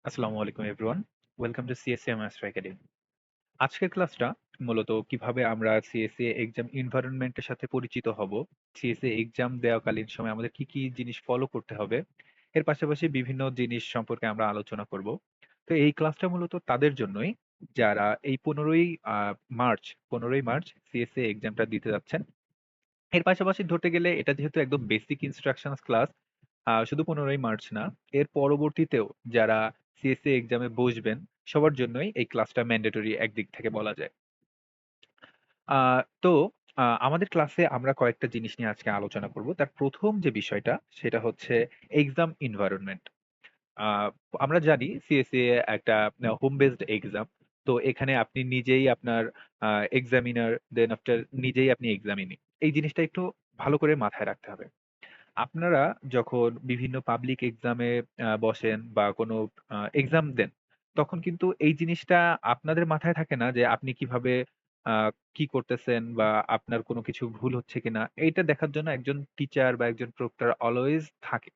আসসালামু আলাইকুম everyone. Welcome to CSC master academy. আজকের ক্লাসটা মূলত কিভাবে আমরা সিএসসি এক্সাম এনভায়রনমেন্টের সাথে পরিচিত হব, সিএসসি এক্সাম দেওয়াকালীন সময় আমাদের কি কি জিনিস ফলো করতে হবে, এর পাশাপাশি বিভিন্ন জিনিস সম্পর্কে আমরা আলোচনা করব। তো এই ক্লাসটা মূলত তাদের জন্যই যারা এই 15ই মার্চ সিএসসি এক্সামটা দিতে যাচ্ছেন। এর পাশাপাশি ধরতে গেলে এটা যেহেতু একদম বেসিক ইনস্ট্রাকশনস ক্লাস, শুধু 15ই মার্চ না, এর পরবর্তীতেও যারা সিএসসি এক্সামে বসবেন সবার জন্যই এই ক্লাসটা ম্যান্ডেটরি একদিক থেকে বলা যায়। তো আমাদের ক্লাসে আমরা কয়েকটা জিনিস নিয়ে আজকে আলোচনা করব। তার প্রথম যে বিষয়টা সেটা হচ্ছে এক্সাম এনভায়রনমেন্ট। আ আমরা জানি সিএসসি একটা হোম বেসড এক্সাম। তো এখানে আপনি নিজেই আপনার আ এক্সামিনার, দেন আফটার নিজেই আপনি এক্সামিনি। এই জিনিসটা একটু ভালো করে মাথায় রাখতে হবে। আপনারা যখন বিভিন্ন পাবলিক এক্সামে বসেন বা কোনো এক্সাম দেন, তখন কিন্তু এই জিনিসটা আপনাদের মাথায় থাকে না যে আপনি কিভাবে আ কি করতেছেন বা আপনার কোনো কিছু ভুল হচ্ছে কিনা, এইটা দেখার জন্য একজন টিচার বা একজন প্রক্টর অলওয়েজ থাকে।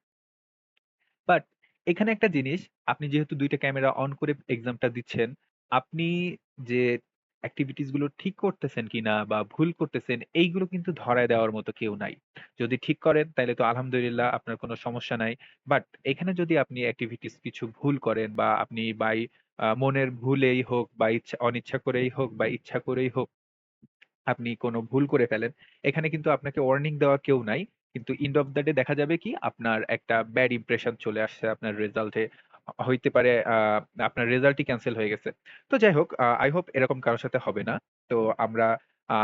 বাট এখানে একটা জিনিস, আপনি যেহেতু ২ টা ক্যামেরা অন করে এক্সামটা দিচ্ছেন, আপনি যে এক্টিভিটিস গুলো ঠিক করতেছেন কিনা বা ভুল করতেছেন, এইগুলো কিন্তু ধরায় দেওয়ার মতো কেউ নাই। যদি ঠিক করেন তাইলে তো আলহামদুলিল্লাহ, আপনার কোনো সমস্যা নাই। বাট এখানে যদি আপনি এক্টিভিটিস কিছু ভুল করেন বা আপনি বাই মনের ভুলেই হোক বা অনিচ্ছা করেই হোক বা ইচ্ছা করেই হোক আপনি কোনো ভুল করে ফেলেন, এখানে কিন্তু আপনাকে ওয়ার্নিং দেওয়ার কেউ নাই। কিন্তু এন্ড অফ দ্যা ডে দেখা যাবে কি আপনার একটা ব্যাড ইমপ্রেশন চলে আসছে আপনার রেজাল্টে। হইতে পারে আপনার রেজাল্টই ক্যানসেল হয়ে গেছে। তো যাই হোক, I hope এরকম কারো সাথে হবে না। তো আমরা আ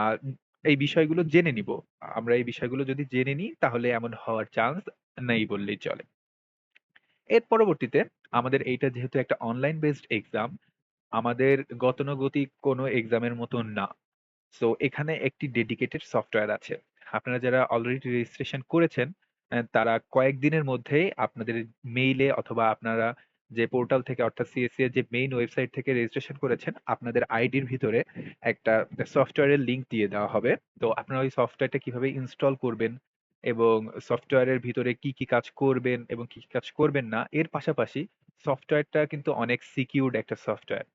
এই বিষয়গুলো জেনে নিবো। আমরা এই বিষয়গুলো যদি জেনে নিই তাহলে এমন হওয়ার চান্স নেই বললেই চলে। এর পরবর্তীতে আমাদের এইটা যেহেতু একটা অনলাইন বেসড এক্সাম, আমাদের গতানুগতিক কোনো এক্সামের মতো না। সো এখানে একটি ডেডিকেটেড সফটওয়্যার আছে। আপনারা যারা অলরেডি রেজিস্ট্রেশন করেছেন, তারা কয়েকদিনের মধ্যেই আপনাদের মেইলে অথবা আপনারা যে পোর্টাল থেকে, অর্থাৎ সিএসসি এর যে মেইন ওয়েবসাইট থেকে রেজিস্ট্রেশন করেছেন, আপনাদের আইডির ভিতরে একটা সফটওয়্যারের লিংক দিয়ে দেওয়া হবে। তো আপনারা ওই সফটওয়্যারটা কিভাবে ইনস্টল করবেন এবং সফটওয়্যারের ভিতরে কি, কি কাজ করবেন এবং কি, কি কাজ করবেন না, এর পাশাপাশি সফটওয়্যারটা কিন্তু অনেক সিকিউরড একটা সফটওয়্যার।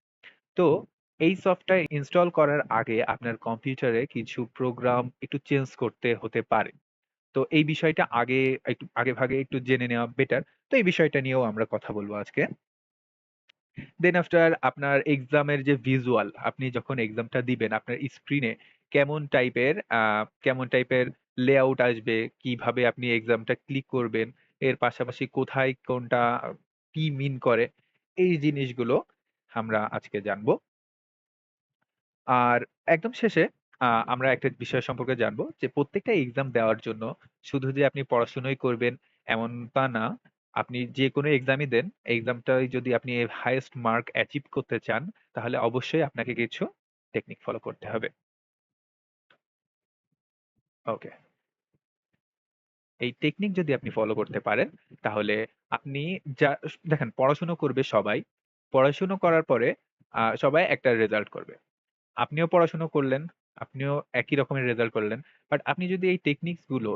তো এই সফটওয়্যার ইনস্টল করার আগে আপনার কম্পিউটারে কিছু প্রোগ্রাম একটু চেঞ্জ করতে হতে পারে। তো এই বিষয়টা একটু আগেভাগে একটু জেনে নেওয়া বেটার। তো এই বিষয়টা নিয়েও আমরা কথা বলব আজকে। দেন আফটার আপনার এক্সামের যে ভিজুয়াল, আপনি যখন এক্সামটা দিবেন আপনার স্ক্রিনে কেমন টাইপের লেআউট আসবে, কিভাবে আপনি এক্সামটা ক্লিক করবেন, এর পাশাপাশি কোথায় কোনটা কি মিন করে, এই জিনিসগুলো আমরা আজকে জানবো। আর একদম শেষে আমরা একটা বিষয় সম্পর্কে জানবো যে প্রত্যেকটা এক্সাম দেওয়ার জন্য শুধু যে আপনি পড়াশোনাই করবেন এমনটা না। আপনি যেকোনো এক্সামই দেন, এক্সামটায় যদি আপনি হাইয়েস্ট মার্ক অ্যাচিভ করতে চান, তাহলে অবশ্যই আপনাকে কিছু টেকনিক ফলো করতে হবে। ওকে। এই টেকনিক যদি আপনি ফলো করতে পারেন, তাহলে আপনি যা দেখেন, পড়াশোনা করবে সবাই। পড়াশোনা করার পরে সবাই একটা রেজাল্ট করবে। আপনিও পড়াশোনা করলেন, আপনিও একই রকমের রেজাল্ট করলেন। বাট আপনি যদি এই টেকনিকস গুলো,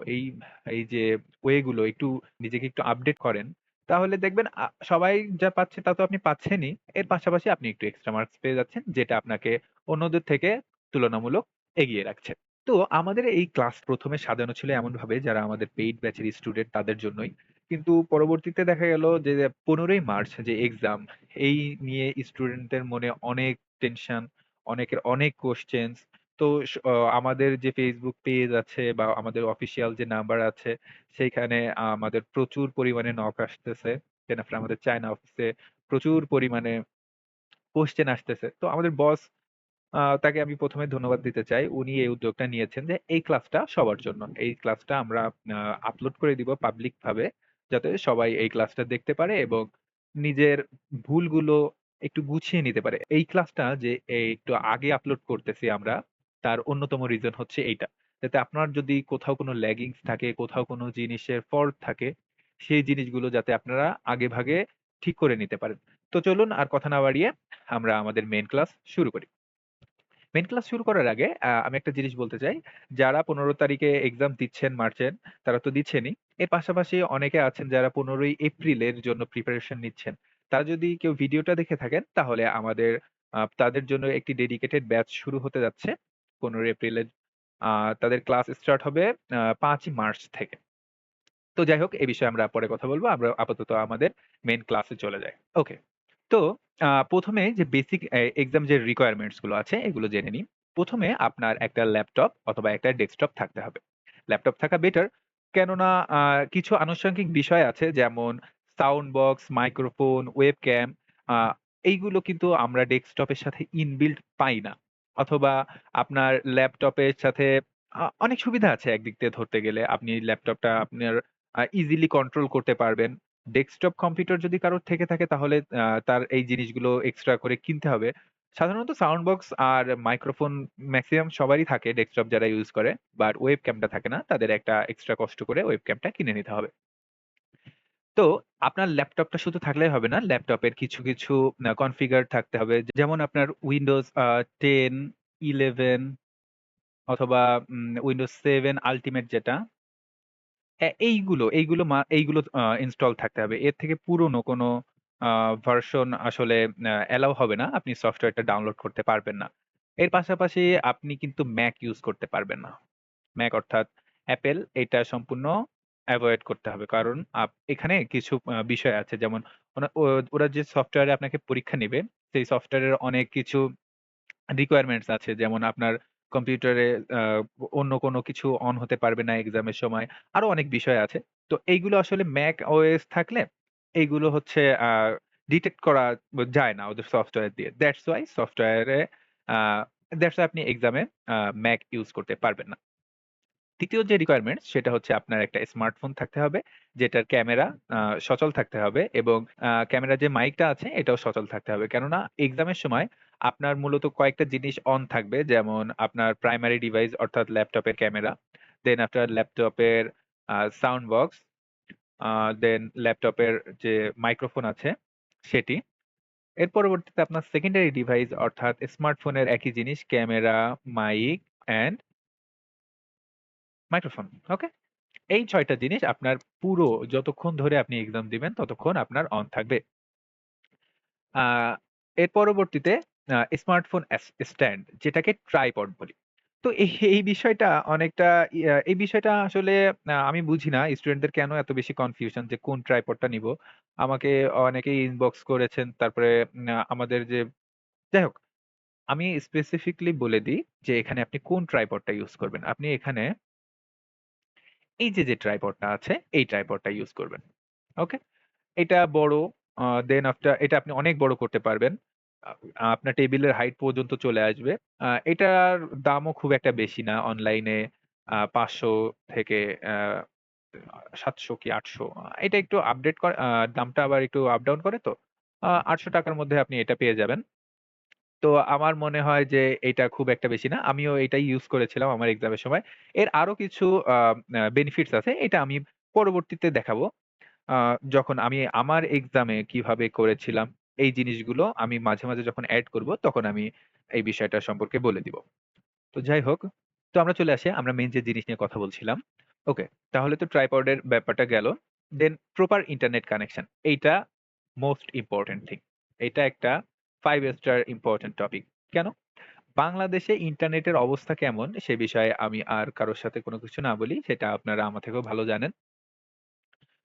এই যে ওয়ে গুলো একটু নিজেকে একটু আপডেট করেন, তাহলে দেখবেন সবাই যা পাচ্ছে তা তো আপনি পাচ্ছেনই। এর পাশাপাশি আপনি একটু এক্সট্রা মার্কস পেয়ে যাচ্ছেন, যেটা আপনাকে অন্যদের থেকে তুলনামূলক এগিয়ে রাখছে। তো আমাদের এই ক্লাস ১ম এ সাজানো ছিল এমনভাবে যারা আমাদের পেইড ব্যাচের স্টুডেন্ট তাদের জন্যই। কিন্তু পরবর্তীতে দেখা গেল যে ১৫ই মার্চ যে এক্সাম, এই নিয়ে স্টুডেন্টদের মনে অনেক টেনশন, অনেকের অনেক কোয়েশ্চেনস। তো আমাদের যে Facebook পেজ আছে বা আমাদের অফিসিয়াল যে নাম্বার আছে, সেইখানে আমাদের প্রচুর পরিমাণে নক আসতেছে। দেন আফটার আমাদের চায়না অফিসে প্রচুর পরিমাণে কোয়েশ্চেন আসতেছে। তো আমাদের বস, তাকে আমি ১ম এ ধন্যবাদ দিতে চাই। উনি এই উদ্যোগটা নিয়েছেন যে এই ক্লাসটা সবার জন্য। এই ক্লাসটা আমরা আপলোড করে দিব পাবলিক ভাবে, যাতে সবাই এই ক্লাসটা দেখতে পারে এবং নিজের ভুলগুলো একটু গুছিয়ে নিতে পারে। এই ক্লাসটা যে একটু আগে আপলোড করতেছি আমরা, তার অন্যতম রিজন হচ্ছে এইটা। যাতে আপনার যদি কোথাও কোনো ল্যাগিংস থাকে, কোথাও কোনো জিনিসের ফল্ট থাকে, সেই জিনিসগুলো যাতে আপনারা আগেভাগে ঠিক করে নিতে পারেন। তো চলুন আর কথা না বাড়িয়ে আমরা আমাদের মেইন ক্লাস শুরু করি। মেইন ক্লাস শুরু করার আগে আমি একটা জিনিস বলতে চাই। যারা ১৫ তারিখে এক্সাম দিচ্ছেন মার্চের, তারা তো দিচ্ছেনই। এর পাশাপাশি অনেকে আছেন যারা ১৫ই এপ্রিলের জন্য প্রিপারেশন নিচ্ছেন। তারা যদি কেউ ভিডিওটা দেখে থাকেন তাহলে আমাদের তাদের জন্য একটি ডেডিকেটেড ব্যাচ শুরু হতে যাচ্ছে ১৫ এপ্রিলে। আ তাদের ক্লাস স্টার্ট হবে ৫ই মার্চ থেকে। তো যাই হোক, এই বিষয়ে আমরা পরে কথা বলব। আমরা আপাতত আমাদের মেইন ক্লাসে চলে যাই। ওকে। তো ১ম এ যে বেসিক এক্সাম যে রিকোয়ারমেন্টস গুলো আছে এগুলো জেনে নিই। ১ম এ আপনার একটা ল্যাপটপ অথবা একটা ডেস্কটপ থাকতে হবে। ল্যাপটপ থাকা বেটার। কেননা কিছু আনুষঙ্গিক বিষয় আছে যেমন সাউন্ড বক্স, মাইক্রোফোন, ওয়েবক্যাম আ এইগুলো কিন্তু আমরা ডেস্কটপের সাথে ইনবিল্ট পাই না। অথবা আপনার ল্যাপটপের সাথে অনেক সুবিধা আছে একদিক দিয়ে ধরতে গেলে। আপনি ল্যাপটপটা আপনার ইজিলি কন্ট্রোল করতে পারবেন। ডেস্কটপ কম্পিউটার যদি কারোর থেকে থাকে তাহলে তার এই জিনিসগুলো এক্সট্রা করে কিনতে হবে। সাধারণত সাউন্ড বক্স আর মাইক্রোফোন মেক্সিমাম সবারই থাকে ডেস্কটপ যারা ইউজ করে। বাট ওয়েবক্যামটা থাকে না। তাদের একটা এক্সট্রা কষ্ট করে ওয়েবক্যামটা কিনে নিতে হবে। তো আপনার ল্যাপটপটা শুধু থাকলেই হবে না। ল্যাপটপের কিছু কনফিগার থাকতে হবে। যেমন আপনার Windows 10, 11 অথবা Windows 7 আল্টিমেট যেটা এইগুলো ইনস্টল থাকতে হবে। এর থেকে পুরনো কোনো আ ভার্সন আসলে অ্যালাও হবে না। আপনি সফটওয়্যারটা ডাউনলোড করতে পারবেন না। এর পাশাপাশি আপনি কিন্তু Mac ইউজ করতে পারবেন না। Mac অর্থাৎ Apple এটা সম্পূর্ণ এভয়েড করতে হবে। কারণ এখানে কিছু বিষয় আছে যেমন ওরা যে সফটওয়্যারে আপনাকে পরীক্ষা নিবে, সেই সফটওয়্যারের অনেক কিছু রিকোয়ারমেন্টস আছে। যেমন আপনার কম্পিউটারে আ অন্য কোনো কিছু অন হতে পারবে না এক্সামের সময়। আরো অনেক বিষয় আছে। তো এইগুলো আসলে Mac OS থাকলে এইগুলো হচ্ছে ডিটেক্ট করা যায় না ওদের সফটওয়্যার দিয়ে। আ দ্যাটস ওয়াই আপনি এক্সামে Mac ইউজ করতে পারবেন না। ৩য় যে রিকোয়ারমেন্টস সেটা হচ্ছে আপনার একটা স্মার্টফোন থাকতে হবে, যেটার ক্যামেরা আ সচল থাকতে হবে এবং ক্যামেরার যে মাইকটা আছে এটাও সচল থাকতে হবে। কেননা এক্সামের সময় আপনার মূলত কয়েকটা জিনিস অন থাকবে। যেমন আপনার প্রাইমারি ডিভাইস অর্থাৎ ল্যাপটপের ক্যামেরা, দেন আপনার ল্যাপটপের সাউন্ড বক্স, আ দেন ল্যাপটপের যে মাইক্রোফোন আছে সেটি। এর পরবর্তীতে আপনার সেকেন্ডারি ডিভাইস অর্থাৎ স্মার্টফোনের একই জিনিস ক্যামেরা, মাইক অ্যান্ড মাইক্রোফোন। ওকে? এই ৬ টা জিনিস আপনার পুরো যতক্ষণ ধরে আপনি এক্সাম দিবেন ততক্ষণ আপনার অন থাকবে। আ এর পরবর্তীতে স্মার্টফোন স্ট্যান্ড যেটাকে ট্রাইপড বলি। তো এই বিষয়টা অনেকটা এই বিষয়টা আসলে আমি বুঝি না স্টুডেন্টদের কেন এত বেশি কনফিউশন যে কোন ট্রাইপডটা নিবো। আমাকে অনেকেই ইনবক্স করেছেন। তারপরে আমাদের যে যাই হোক, আমি স্পেসিফিকলি বলে দিই যে এখানে আপনি কোন ট্রাইপডটা ইউজ করবেন। আপনি এখানে এই যে ট্রাইপডটা আছে এই ট্রাইপডটা ইউজ করবেন। ওকে? এটা বড় দেন আফটার এটা আপনি অনেক বড় করতে পারবেন। আ আপনার টেবিলের হাইট পর্যন্ত চলে আসবে। এটার দামও খুব একটা বেশি না। অনলাইনে ৫০০ থেকে আ ৭০০ কি ৮০০ এটা একটু আপডেট করে দামটা আবার একটু আপ ডাউন করে তো। ৳৮০০ র মধ্যে আপনি এটা পেয়ে যাবেন। তো আমার মনে হয় যে এটা খুব একটা বেশি না। আমিও এটাই ইউজ করেছিলাম আমার এক্সামের সময়। এর আরো কিছু আ আ বেনিফিটস আছে। এটা আমি পরবর্তীতে দেখাবো। আ যখন আমি আমার এক্সামে কিভাবে করেছিলাম, এই জিনিসগুলো আমি মাঝে মাঝে যখন এড করব, তখন আমি এই বিষয়টা সম্পর্কে বলে দিব। তো যাই হোক, তো আমরা চলে আসি আমরা মেইন যে জিনিস নিয়ে কথা বলছিলাম। ওকে, তাহলে তো ট্রাইপড এর ব্যাপারটা গেল। দেন প্রপার ইন্টারনেট কানেকশন। এইটা মোস্ট ইম্পোর্টেন্ট থিং। এটা একটা 5 স্টার ইম্পোর্টেন্ট টপিক। কেন? বাংলাদেশে ইন্টারনেটের অবস্থা কেমন সে বিষয়ে আমি আর কারো সাথে কোন কিছু না বলি। সেটা আপনারা আমার থেকেও ভালো জানেন।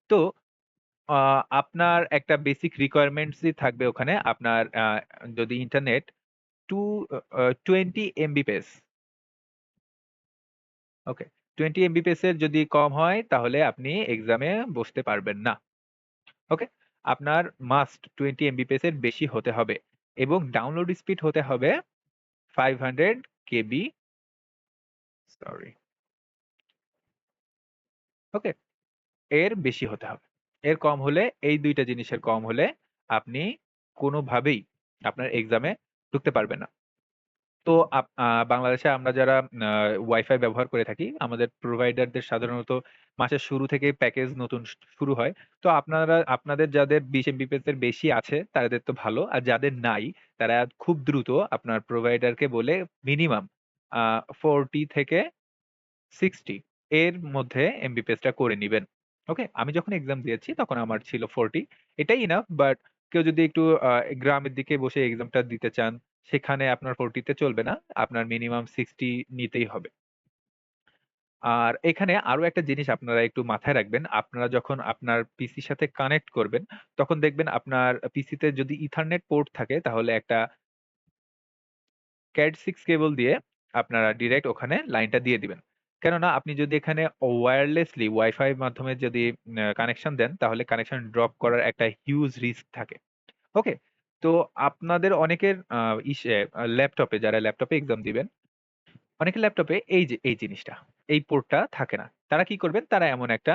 তো আ আপনার একটা বেসিক রিকোয়ারমেন্টস ই থাকবে ওখানে। আপনার যদি ইন্টারনেট 2 20 এমবিপিএস ওকে। 20 এমবিপিএস এর যদি কম হয় তাহলে আপনি এক্সামে বসতে পারবেন না। ওকে? আপনার মাস্ট 20 এমবিপিএস এর বেশি হতে হবে এবং ডাউনলোড স্পিড হতে হবে 500 কেবি সরি। ওকে? এর বেশি হতে হবে। এর কম হলে এই ২ টা জিনিসের কম হলে আপনি কোনভাবেই আপনার এক্সামে ঢুকতে পারবেন না। তো বাংলাদেশে আমরা যারা আ ওয়াইফাই ব্যবহার করে থাকি, আমাদের প্রোভাইডারদের সাধারণত মাসের শুরু থেকেই প্যাকেজ নতুন শুরু হয়। তো আপনাদের যাদের ২০ এমবিপিএস এর বেশি আছে তাদের তো ভালো। আর যাদের নাই তারা খুব দ্রুত আপনার প্রোভাইডারকে বলে মিনিমাম আ 40 থেকে 60 এর মধ্যে এমবিপিএস টা করে নিবেন। ওকে? আমি যখন এক্সাম দিয়েছি তখন আমার ছিল 40 এটাই ইনাফ বাট কেউ যদি একটু গ্রামের দিকে বসে এক্সামটা দিতে চান, সেখানে আপনার 40 তে চলবে না। আপনার মিনিমাম 60 নিতেই হবে। আর এখানে আরো একটা জিনিস আপনারা একটু মাথায় রাখবেন। আপনারা যখন আপনার পিসির সাথে কানেক্ট করবেন, তখন দেখবেন আপনার পিসিতে যদি ইথারনেট পোর্ট থাকে, তাহলে একটা ক্যাট 6 কেবল দিয়ে আপনারা ডিরেক্ট ওখানে লাইনটা দিয়ে দিবেন। কেননা আপনি যদি এখানে ওয়্যারলেসলি ওয়াইফাই এর মাধ্যমে যদি কানেকশন দেন, তাহলে কানেকশন ড্রপ করার একটা হিউজ রিস্ক থাকে। ওকে? তো আপনাদের অনেকের ল্যাপটপে, যারা ল্যাপটপে এক্সাম দিবেন, অনেকের ল্যাপটপে এই যে এই জিনিসটা, এই পোর্টটা থাকে না। তারা কি করবেন? তারা এমন একটা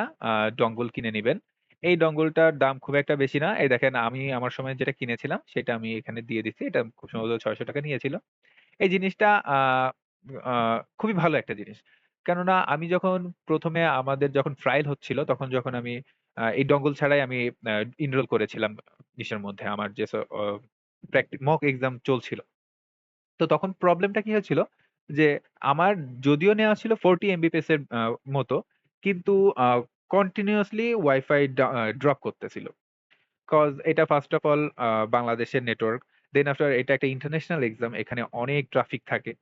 ডঙ্গল কিনে নিবেন। এই ডঙ্গলটার দাম খুব একটা বেশি না। এই দেখেন, আমি আমার সময় যেটা কিনেছিলাম সেটা আমি এখানে দিয়ে দিচ্ছি। এটা খুব সম্ভবত ৳৬০০ নিয়েছিল। এই জিনিসটা আ আ খুবই ভালো একটা জিনিস। কেননা আমি যখন ১ম এ আমাদের যখন ট্রায়াল হচ্ছিল, তখন যখন আমি এই ডঙ্গল ছাড়াই আমি আ এনরোল করেছিলাম ইসের মধ্যে, আমার যে মক এক্সাম চলছিল। তো তখন প্রবলেমটা কি হয়েছিল? যে আমার যদিও নেওয়া ছিল 40 এমবিপিএস এর মতো, কিন্তু আ কন্টিনিউয়াসলি ওয়াইফাই ড্রপ করতেছিল। কজ এটা ফার্স্ট অফ অল বাংলাদেশের নেটওয়ার্ক। দেন আফটার এটা একটা ইন্টারন্যাশনাল এক্সাম। এখানে অনেক ট্রাফিক থাকে।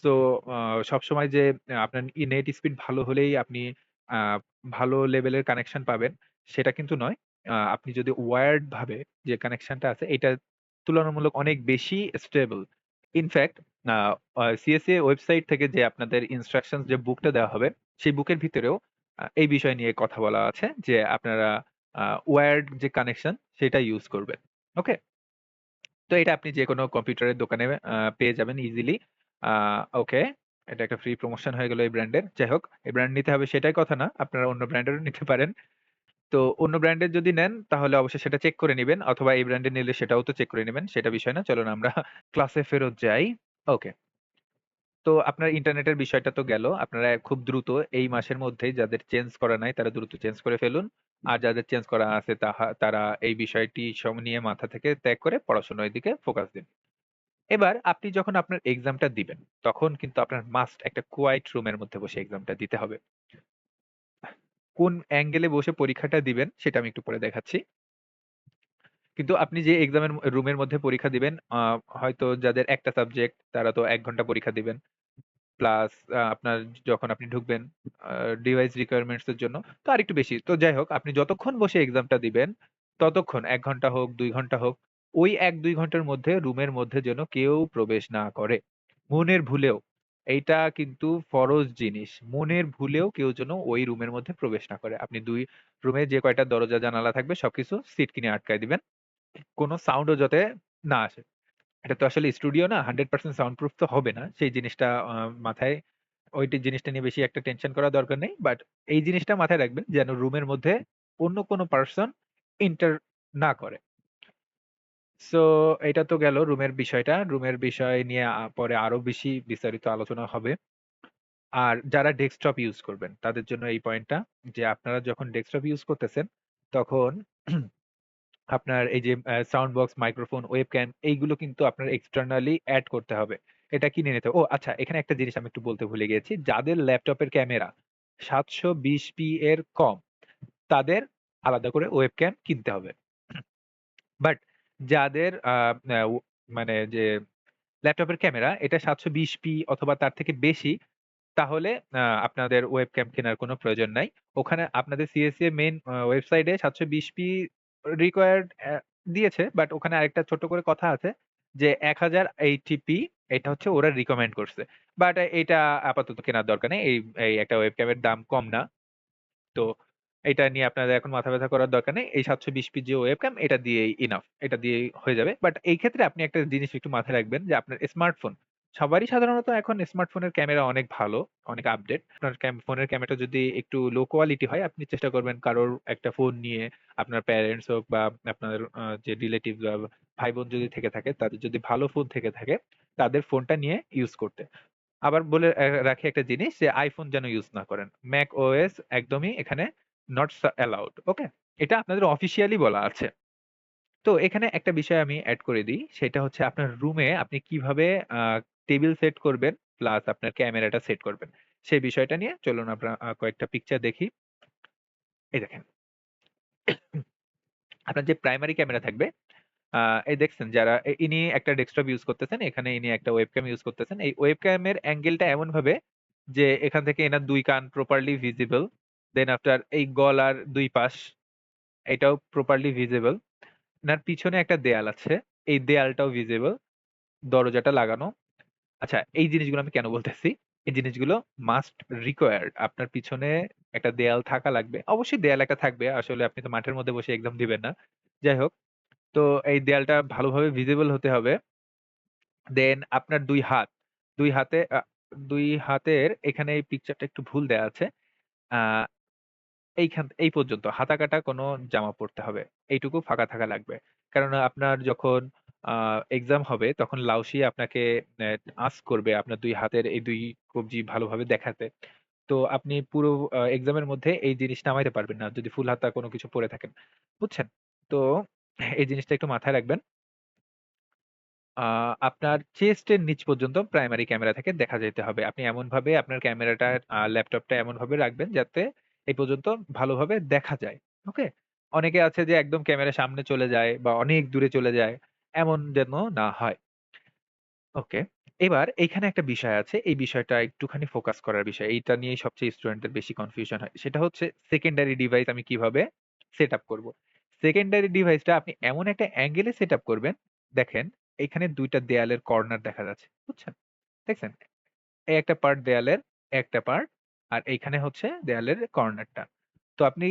সো আ সবসময় যে আপনার নেট স্পিড ভালো হলেই আপনি আ ভালো লেভেলের কানেকশন পাবেন, সেটা কিন্তু নয়। আপনি যদি ওয়্যার্ড ভাবে যে কানেকশনটা আছে, এটা তুলনামূলক অনেক বেশি স্টেবল। ইনফেক্ট আ আ সিএসই ওয়েবসাইট থেকে যে আপনাদের ইনস্ট্রাকশনস যে বুকটা দেওয়া হবে, সেই বুকের ভিতরেও এই বিষয় নিয়ে কথা বলা আছে যে আপনারা ওয়্যার্ড যে কানেকশন সেটা ইউজ করবেন। ওকে? তো এটা আপনি যেকোনো কম্পিউটারের দোকানে পেয়ে যাবেন ইজিলি। আ ওকে। এটা একটা ফ্রি প্রমোশন হয়ে গেল এই ব্র্যান্ডের। যাই হোক, এই ব্র্যান্ড নিতে হবে সেটাই কথা না। আপনারা অন্য ব্র্যান্ডেরও নিতে পারেন। তো অন্য ব্র্যান্ডের যদি নেন, তাহলে অবশ্যই সেটা চেক করে নিবেন, অথবা এই ব্র্যান্ডের নিলে সেটাও তো চেক করে নিবেন। সেটা বিষয় না। চলুন আমরা ক্লাসে ফেরত যাই। ওকে। তো আপনার ইন্টারনেটের বিষয়টা তো গেল। আপনারা খুব দ্রুত এই মাসের মধ্যেই, যাদের চেঞ্জ করা নাই তারা দ্রুত চেঞ্জ করে ফেলুন। আর যাদের চেঞ্জ করা আছে তারা এই বিষয়টি নিয়ে মাথা থেকে ত্যাগ করে পড়াশোনার দিকে ফোকাস দিন। এবার আপনি যখন আপনার এক্সামটা দিবেন, তখন কিন্তু আপনার মাস্ট একটা কোয়াইট রুমের মধ্যে বসে এক্সামটা দিতে হবে। কোন অ্যাঙ্গেলে বসে পরীক্ষাটা দিবেন সেটা আমি একটু পরে দেখাচ্ছি। কিন্তু আপনি যে এক্সামের রুমের মধ্যে পরীক্ষা দিবেন, হয়তো যাদের একটা সাবজেক্ট তারা তো ১ ঘন্টা পরীক্ষা দিবেন। প্লাস আপনার যখন আপনি ঢুকবেন আ ডিভাইস রিকোয়ারমেন্টস এর জন্য তো আরেকটু বেশি। তো যাই হোক, আপনি যতক্ষণ বসে এক্সামটা দিবেন, ততক্ষণ ১ ঘন্টা হোক, ২ ঘন্টা হোক, ওই ১-২ ঘন্টার মধ্যে রুমের মধ্যে যেন কেউ প্রবেশ না করে। মনের ভুলেও। এইটা কিন্তু ফরজ জিনিস। মনের ভুলেও কেউ যেন ওই রুমের মধ্যে প্রবেশ না করে। আপনি ২ রুমে যে কয়টা দরজা জানালা থাকবে সবকিছু সিট কিনে আটকায় দিবেন। কোন সাউন্ডও যাতে না আসে। এটা তো আসলে স্টুডিও না, 100% সাউন্ড প্রুফ তো হবে না। সেই জিনিসটা মাথায়, জিনিসটা নিয়ে বেশি একটা টেনশন করার দরকার নেই। বাট এই জিনিসটা মাথায় রাখবেন যেন রুমের মধ্যে অন্য কোনো পারসন এন্টার না করে। সো এটা তো গেল রুমের বিষয়টা। রুমের বিষয় নিয়ে পরে আরো বেশি বিস্তারিত আলোচনা হবে। আর যারা ডেস্কটপ ইউজ করবেন তাদের জন্য এই পয়েন্টটা, যে আপনারা যখন ডেস্কটপ ইউজ করতেছেন, তখন আপনার এই যে সাউন্ড বক্স, মাইক্রোফোন, ওয়েবক্যাম এইগুলো কিন্তু আপনার এক্সটার্নালি এড করতে হবে। এটা কিনে নিতে হবে। ও আচ্ছা, এখানে একটা জিনিস আমি একটু বলতে ভুলে গিয়েছি। যাদের ল্যাপটপের ক্যামেরা 720p এর কম, তাদের আলাদা করে ওয়েবক্যাম কিনতে হবে। বাট যাদের আ আ ও মানে যে ল্যাপটপের ক্যামেরা এটা 720p অথবা তার থেকে বেশি, তাহলে আপনাদের ওয়েবক্যাম কেনার কোনো প্রয়োজন নাই। ওখানে আপনাদের সিএসই এর মেইন ওয়েবসাইটে 720p রিকোয়ার্ড দিয়েছে। বাট ওখানে আরেকটা ছোট্ট করে কথা আছে যে 1080p এটা হচ্ছে ওরা রিকমেন্ড করছে। বাট এটা আপাতত কেনার দরকার নেই। এই একটা ওয়েবক্যামের দাম কম না। তো এটা নিয়ে আপনাদের এখন মাথা ব্যাথা করার দরকার নেই। এই 720p যে ওয়েবক্যাম এটা দিয়েই ইনাফ। এটা দিয়েই হয়ে যাবে। বাট এই ক্ষেত্রে আপনি একটা জিনিস একটু মাথায় রাখবেন যে আপনার স্মার্টফোন, সবারই সাধারণত এখন স্মার্টফোনের ক্যামেরা অনেক ভালো, অনেক আপডেট। আপনার ফোনের ক্যামেরাটা যদি একটু লো কোয়ালিটি হয়, আপনি চেষ্টা করবেন কারোর একটা ফোন নিয়ে, আপনার প্যারেন্টস হোক বা আপনার যে রিলেটিভ বা ভাই-বোন যদি থেকে থাকে, তাদের যদি ভালো ফোন থেকে থাকে, তাদের ফোনটা নিয়ে ইউজ করতে। আবার বলে রাখি একটা জিনিস যে iPhone যেন ইউজ না করেন। macOS একদমই এখানে not allowed। ওকে? এটা আপনাদের অফিসিয়ালি বলা আছে। তো এখানে একটা বিষয় আমি এড করে দিই। সেটা হচ্ছে আপনার রুমে আপনি কিভাবে আ টেবিল সেট করবেন, প্লাস আপনার ক্যামেরাটা সেট করবেন। সেই বিষয়টা নিয়ে চলুন আমরা কয়েকটা পিকচার দেখি। এই দেখেন। আপনার যে প্রাইমারি ক্যামেরা থাকবে, আ এই দেখছেন যারা ইনি একটা ডেস্কটপ ইউজ করতেছেন। এখানে ইনি একটা ওয়েবক্যাম ইউজ করতেছেন। এই ওয়েবক্যামের অ্যাঙ্গেলটা এমনভাবে যে এখান থেকে এনার ২ কান প্রপারলি ভিজিবল। দেন আফটার এই গলার ২ পাশ এটাও প্রপারলি ভিজিবল। উনার পিছনে একটা দেয়াল আছে। এই দেয়ালটাও ভিজিবল। দরজাটা লাগানো। আচ্ছা এই জিনিসগুলো আমি কেন বলতেছি? এই জিনিসগুলো মাস্ট রিকোয়ার্ড। আপনার পিছনে একটা দেয়াল থাকা লাগবে। অবশ্যই দেয়াল একটা থাকবে। আসলে আপনি তো মাঠের মধ্যে বসে এক্সাম দিবেন না। যাই হোক, তো এই দেয়ালটা ভালোভাবে ভিজিবল হতে হবে। দেন আপনার ২ হাত। ২ হাতে ২ হাতের এখানে এই পিকচারটা একটু ভুল দেয়া আছে। আ এই পর্যন্ত হাতা কাটা কোনো জামা পড়তে হবে। এইটুকু ফাঁকা থাকা লাগবে। কেননা আপনার যখন আ এক্সাম হবে তখন লাউসি আপনাকে অ্যা আস্ক করবে আপনার ২ হাতের এই ২ কবজি ভালোভাবে দেখাতে। তো আপনি পুরো এক্সামের মধ্যে এই জিনিসটা নামাইতে পারবেন না যদি ফুল হাতা কোনো কিছু পরে থাকেন। বুঝছেন? তো এই জিনিসটা একটু মাথায় রাখবেন। আ আপনার চেস্টের নিচ পর্যন্ত প্রাইমারি ক্যামেরা থেকে দেখা যাইতে হবে। আপনি এমনভাবে আপনার ক্যামেরাটা ল্যাপটপটা এমনভাবে রাখবেন যাতে এই পর্যন্ত ভালোভাবে দেখা যায়। ওকে? অনেকে আছে যে একদম ক্যামেরার সামনে চলে যায় বা অনেক দূরে চলে যায়। এমন যেন না হয়। ওকে। এবার এইখানে একটা বিষয় আছে। এই বিষয়টা একটুখানি ফোকাস করার বিষয়। এইটা নিয়েই সবচেয়ে স্টুডেন্টদের বেশি কনফিউশন হয়। সেটা হচ্ছে সেকেন্ডারি ডিভাইস আমি কিভাবে সেটআপ করব। সেকেন্ডারি ডিভাইসটা আপনি এমন একটা অ্যাঙ্গেলে সেটআপ করবেন, দেখেন এইখানে ২ টা দেয়ালের কর্নার দেখা যাচ্ছে। বুঝছেন? দেখছেন? এই একটা পার্ট দেয়ালের, একটা পার্ট আর এইখানে হচ্ছে দেয়ালের কর্নারটা। তো আপনি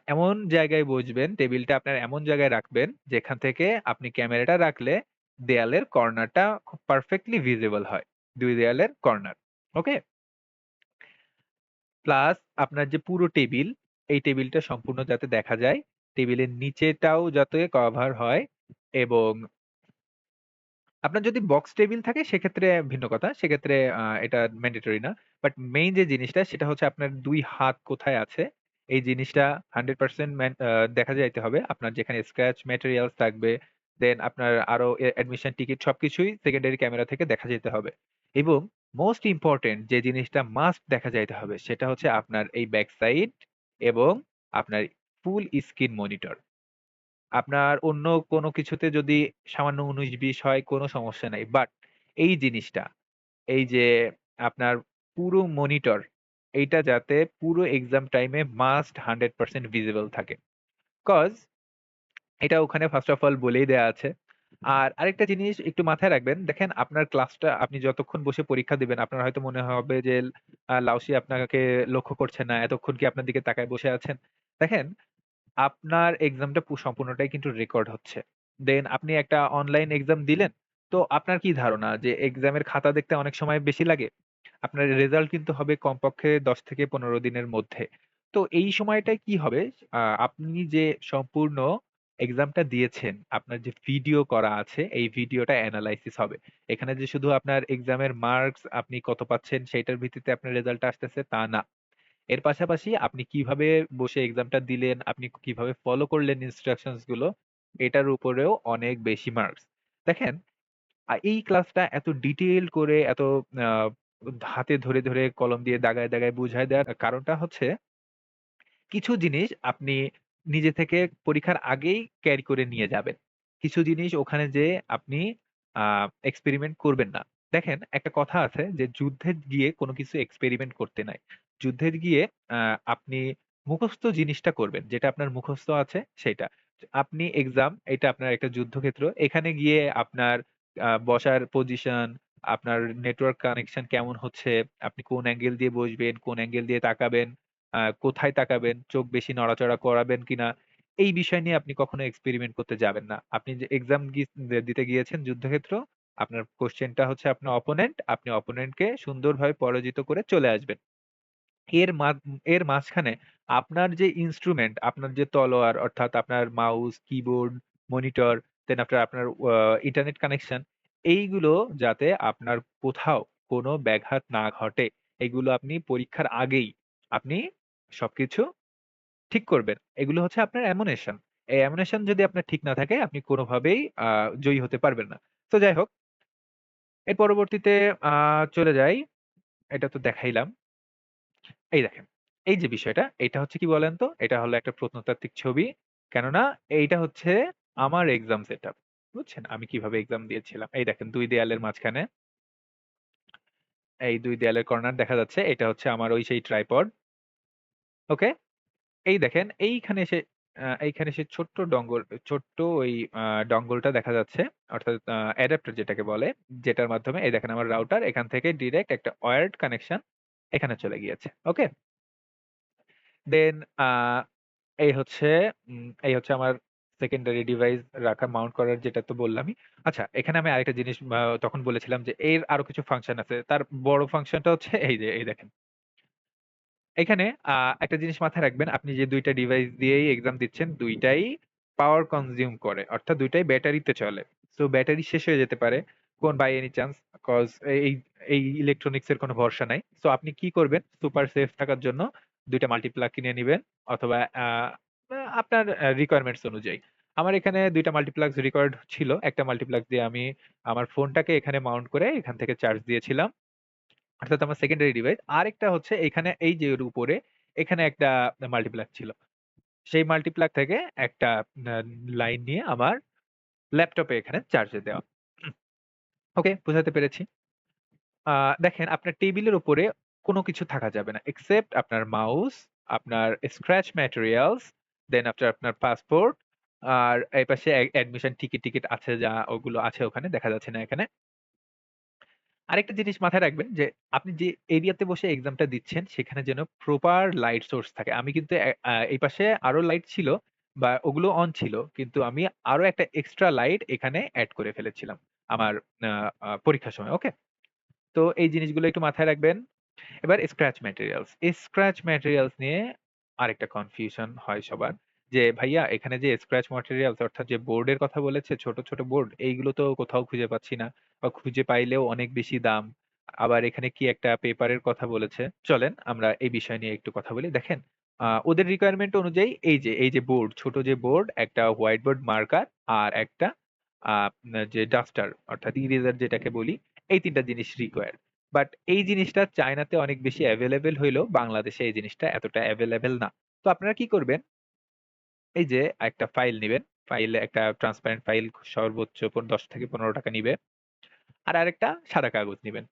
এমন জায়গায় বসবেন, টেবিলটা আপনার এমন জায়গায় রাখবেন যেখান থেকে আপনি ক্যামেরাটা রাখলে দেয়ালের কর্নারটা খুব পারফেক্টলি ভিজিবল হয়। ২ দেয়ালের কর্নার। ওকে? প্লাস আপনার যে পুরো টেবিল, এই টেবিলটা সম্পূর্ণ যাতে দেখা যায়, টেবিলের নিচেটাও যাতে কভার হয় এবং আপনার যদি বক্স টেবিল থাকে সেক্ষেত্রে ভিন্ন কথা। সেক্ষেত্রে এটা ম্যান্ডেটরি না। বাট মেইন যে জিনিসটা সেটা হচ্ছে আপনার ২ হাত কোথায় আছে, এই জিনিসটা 100% দেখা যাইতে হবে। আপনার যেখানে স্ক্র্যাচ ম্যাটেরিয়ালস থাকবে, দেন আপনার আরো অ্যাডমিশন টিকেট সবকিছুই সেকেন্ডারি ক্যামেরা থেকে দেখা যেতে হবে। এবং মোস্ট ইম্পোর্টেন্ট যে জিনিসটা মাস্ট দেখা যাইতে হবে সেটা হচ্ছে আপনার এই ব্যাক সাইড এবং আপনার ফুল স্ক্রিন মনিটর। আপনার অন্য কোনো কিছুতে যদি সামান্য ১৯-২০ হয় কোনো সমস্যা নাই। বাট এই জিনিসটা, এই যে আপনার পুরো মনিটর, এইটা যাতে পুরো এক্সাম টাইমে মাস্ট 100% ভিজিবল থাকে। কজ এটা ওখানে ফার্স্ট অফ অল বলেই দেয়া আছে। আর আরেকটা জিনিস একটু মাথায় রাখবেন, দেখেন আপনার ক্লাসটা আপনি যতক্ষণ বসে পরীক্ষা দিবেন আপনার হয়তো মনে হবে যে লাউসি আপনাকে লক্ষ্য করছে না, এতক্ষণ কি আপনার দিকে তাকায় বসে আছেন। দেখেন আপনার এক্সামটা সম্পূর্ণটাই কিন্তু রেকর্ড হচ্ছে। দেন আপনি একটা অনলাইন এক্সাম দিলেন। তো আপনার কি ধারণা যে এক্সামের খাতা দেখতে অনেক সময় বেশি লাগে? আপনার রেজাল্ট কিন্তু হবে কমপক্ষে ১০ থেকে ১৫ দিনের মধ্যে। তো এই সময়টায় কি হবে? আপনি যে সম্পূর্ণ এক্সামটা দিয়েছেন, আপনার যে ভিডিও করা আছে, এই ভিডিওটা এনালাইসিস হবে। এখানে যে শুধু আপনার এক্সামের মার্কস আপনি কত পাচ্ছেন সেইটার ভিত্তিতে আপনার রেজাল্টটা আসতেছে তা না। এর পাশাপাশি আপনি কিভাবে বসে এক্সামটা দিলেন, আপনি কিভাবে ফলো করলেন ইনস্ট্রাকশনস গুলো, এটার উপরেও অনেক বেশি মার্কস। দেখেন এই ক্লাসটা এত ডিটেইলড করে এত আ হাতে ধরে, ধরে কলম দিয়ে দাগায়, দাগায় বুঝায় দেওয়ার কারণটা হচ্ছে কিছু জিনিস আপনি নিজে থেকে পরীক্ষার আগেই ক্যারি করে নিয়ে যাবেন। কিছু জিনিস ওখানে যেয়ে আপনি আ এক্সপেরিমেন্ট করবেন না। দেখেন একটা কথা আছে যে, "যুদ্ধে গিয়ে কোন কিছু এক্সপেরিমেন্ট করতে নাই।" যুদ্ধে গিয়ে আ আপনি মুখস্থ জিনিসটা করবেন। যেটা আপনার মুখস্থ আছে সেইটা। আপনি এক্সাম এটা আপনার একটা যুদ্ধক্ষেত্র। এখানে গিয়ে আপনার বসার পজিশন, আপনার নেটওয়ার্ক কানেকশন কেমন হচ্ছে, আপনি কোন অ্যাঙ্গেল দিয়ে বসবেন, কোন অ্যাঙ্গেল দিয়ে তাকাবেন, কোথায় তাকাবেন, চোখ বেশি নড়াচড়া করাবেন কিনা, এই বিষয় নিয়ে আপনি কখনো এক্সপেরিমেন্ট করতে যাবেন না। আপনি যে এক্সাম দিতে গিয়েছেন যুদ্ধক্ষেত্র, আপনার কোয়েশ্চেনটা হচ্ছে আপনার অপোনেন্ট, আপনি অপোনেন্টকে সুন্দরভাবে পরাজিত করে চলে আসবেন। এর মা এর মাঝখানে আপনার যে ইন্সট্রুমেন্ট, আপনার যে তলোয়ার অর্থাৎ আপনার মাউস, কিবোর্ড, মনিটর, দেন আপনার ইন্টারনেট কানেকশন এইগুলো যাতে আপনার কোথাও কোনো ব্যাঘাত না ঘটে, এগুলো আপনি পরীক্ষার আগেই আপনি সবকিছু ঠিক করবেন। এগুলো হচ্ছে আপনার অ্যামুনেশন। এই অ্যামুনেশন যদি আপনার ঠিক না থাকে আপনি কোনোভাবেই জয়ী হতে পারবেন না। তো যাই হোক, এর পরবর্তীতে আ চলে যাই। এটা তো দেখাইলাম। এই দেখেন, এই যে বিষয়টা, এটা হচ্ছে কি বলেন তো? এটা হলো একটা প্রত্নতাত্ত্বিক ছবি। কেননা এইটা হচ্ছে আমার এক্সাম সেটআপ। বুঝছেন? আমি কিভাবে এক্সাম দিয়েছিলাম। এই দেখেন ২ দেয়ালের মাঝখানে, এই ২ দেয়ালের কর্নার দেখা যাচ্ছে। এটা হচ্ছে আমার ওই সেই ট্রাইপড। ওকে? এই দেখেন এইখানে এসে ছোট্ট ওই ডঙ্গলটা দেখা যাচ্ছে। অর্থাৎ অ্যাডাপ্টার যেটাকে বলে, যেটার মাধ্যমে এই দেখেন আমার রাউটার এখান থেকে ডিরেক্ট একটা ওয়্যার্ড কানেকশন এখানে চলে গিয়েছে। ওকে? দেন আ এই হচ্ছে আমার সেকেন্ডারি ডিভাইস রাখা মাউন্ট করার যেটা তো বললামই। আচ্ছা, এখানে আমি আরেকটা জিনিস তখন বলেছিলাম যে এর আরো কিছু ফাংশন আছে। তার বড় ফাংশনটা হচ্ছে এই যে এই দেখেন। এখানে আ একটা জিনিস মাথায় রাখবেন, আপনি যে ২ টা ডিভাইস দিয়েই এক্সাম দিচ্ছেন, ২ টাই পাওয়ার কনজিউম করে। অর্থাৎ ২ টাই ব্যাটারিতে চলে। সো ব্যাটারি শেষ হয়ে যেতে পারে বাই এনি চান্স কজ এই এই ইলেকট্রনিক্স এর কোনো ভরসা নাই। সো আপনি কি করবেন? সুপার সেফ থাকার জন্য ২ টা মাল্টিপ্লাগ কিনে নিবেন অথবা আপনার রিকোয়ারমেন্টস অনুযায়ী। আমার এখানে ২ টা মাল্টিপ্লাগস রিকোয়ার্ড ছিল। একটা মাল্টিপ্লাগ দিয়ে আমি আমার ফোনটাকে এখানে মাউন্ট করে এখান থেকে চার্জ দিয়েছিলাম। অর্থাৎ আমার সেকেন্ডারি ডিভাইস। আরেকটা হচ্ছে এখানে এই যে এর উপরে এখানে একটা মাল্টিপ্লাগ ছিল। সেই মাল্টিপ্লাগ থেকে একটা আ লাইন নিয়ে আমার ল্যাপটপে এখানে চার্জে দেওয়া। ওকে, বুঝাতে পেরেছি। আ দেখেন আপনার টেবিলের উপরে কোনো কিছু থাকা যাবে না। এক্সেপ্ট আপনার মাউস, আপনার স্ক্র্যাচ ম্যাটেরিয়ালস, দেন আপনার পাসপোর্ট আর এপাশে অ্যাডমিশন টিকিট আছে যা ওগুলো আছে ওখানে দেখা যাচ্ছে না এখানে। আরেকটা জিনিস মাথায় রাখবেন যে আপনি যে এরিয়াতে বসে এক্সামটা দিচ্ছেন সেখানে যেন প্রপার লাইট সোর্স থাকে। আমি কিন্তু এই পাশে আরো লাইট ছিল বা ওগুলো অন ছিল। কিন্তু আমি আরো একটা এক্সট্রা লাইট এখানে এড করে ফেলেছিলাম আমার আ আ পরীক্ষার সময়। ওকে? তো এই জিনিসগুলো একটু মাথায় রাখবেন। এবার স্ক্র্যাচ ম্যাটেরিয়ালস। এই স্ক্র্যাচ ম্যাটেরিয়ালস নিয়ে আরেকটা কনফিউশন হয় সবার। যে ভাইয়া এখানে যে স্ক্র্যাচ ম্যাটেরিয়ালস অর্থাৎ যে বোর্ডের কথা বলেছে ছোট বোর্ড এইগুলো তো কোথাও খুঁজে পাচ্ছি না। বা খুঁজে পাইলেও অনেক বেশি দাম। আবার এখানে কি একটা পেপারের কথা বলেছে। চলেন আমরা এই বিষয় নিয়ে একটু কথা বলি। দেখেন ওদের রিকোয়ারমেন্ট অনুযায়ী এই যে বোর্ড, ছোট যে বোর্ড, একটা হোয়াইট বোর্ড মার্কার আর একটা যে ডাস্টার অর্থাৎ ইরেজার যেটাকে বলি, এই ৩ টা জিনিস রিকোয়ার্ড। বাট এই জিনিসটা চায়নাতে অনেক বেশি এভেইলেবল হইলেও বাংলাদেশে এই জিনিসটা এতটা এভেইলেবল না। তো আপনারা কি করবেন? এই যে একটা ফাইল নিবেন। ফাইলে একটা ট্রান্সপারেন্ট ফাইল সর্বোচ্চ ৳১০ থেকে ৳১৫ নিবে। আর আরেকটা সাদা কাগজ নিবেন।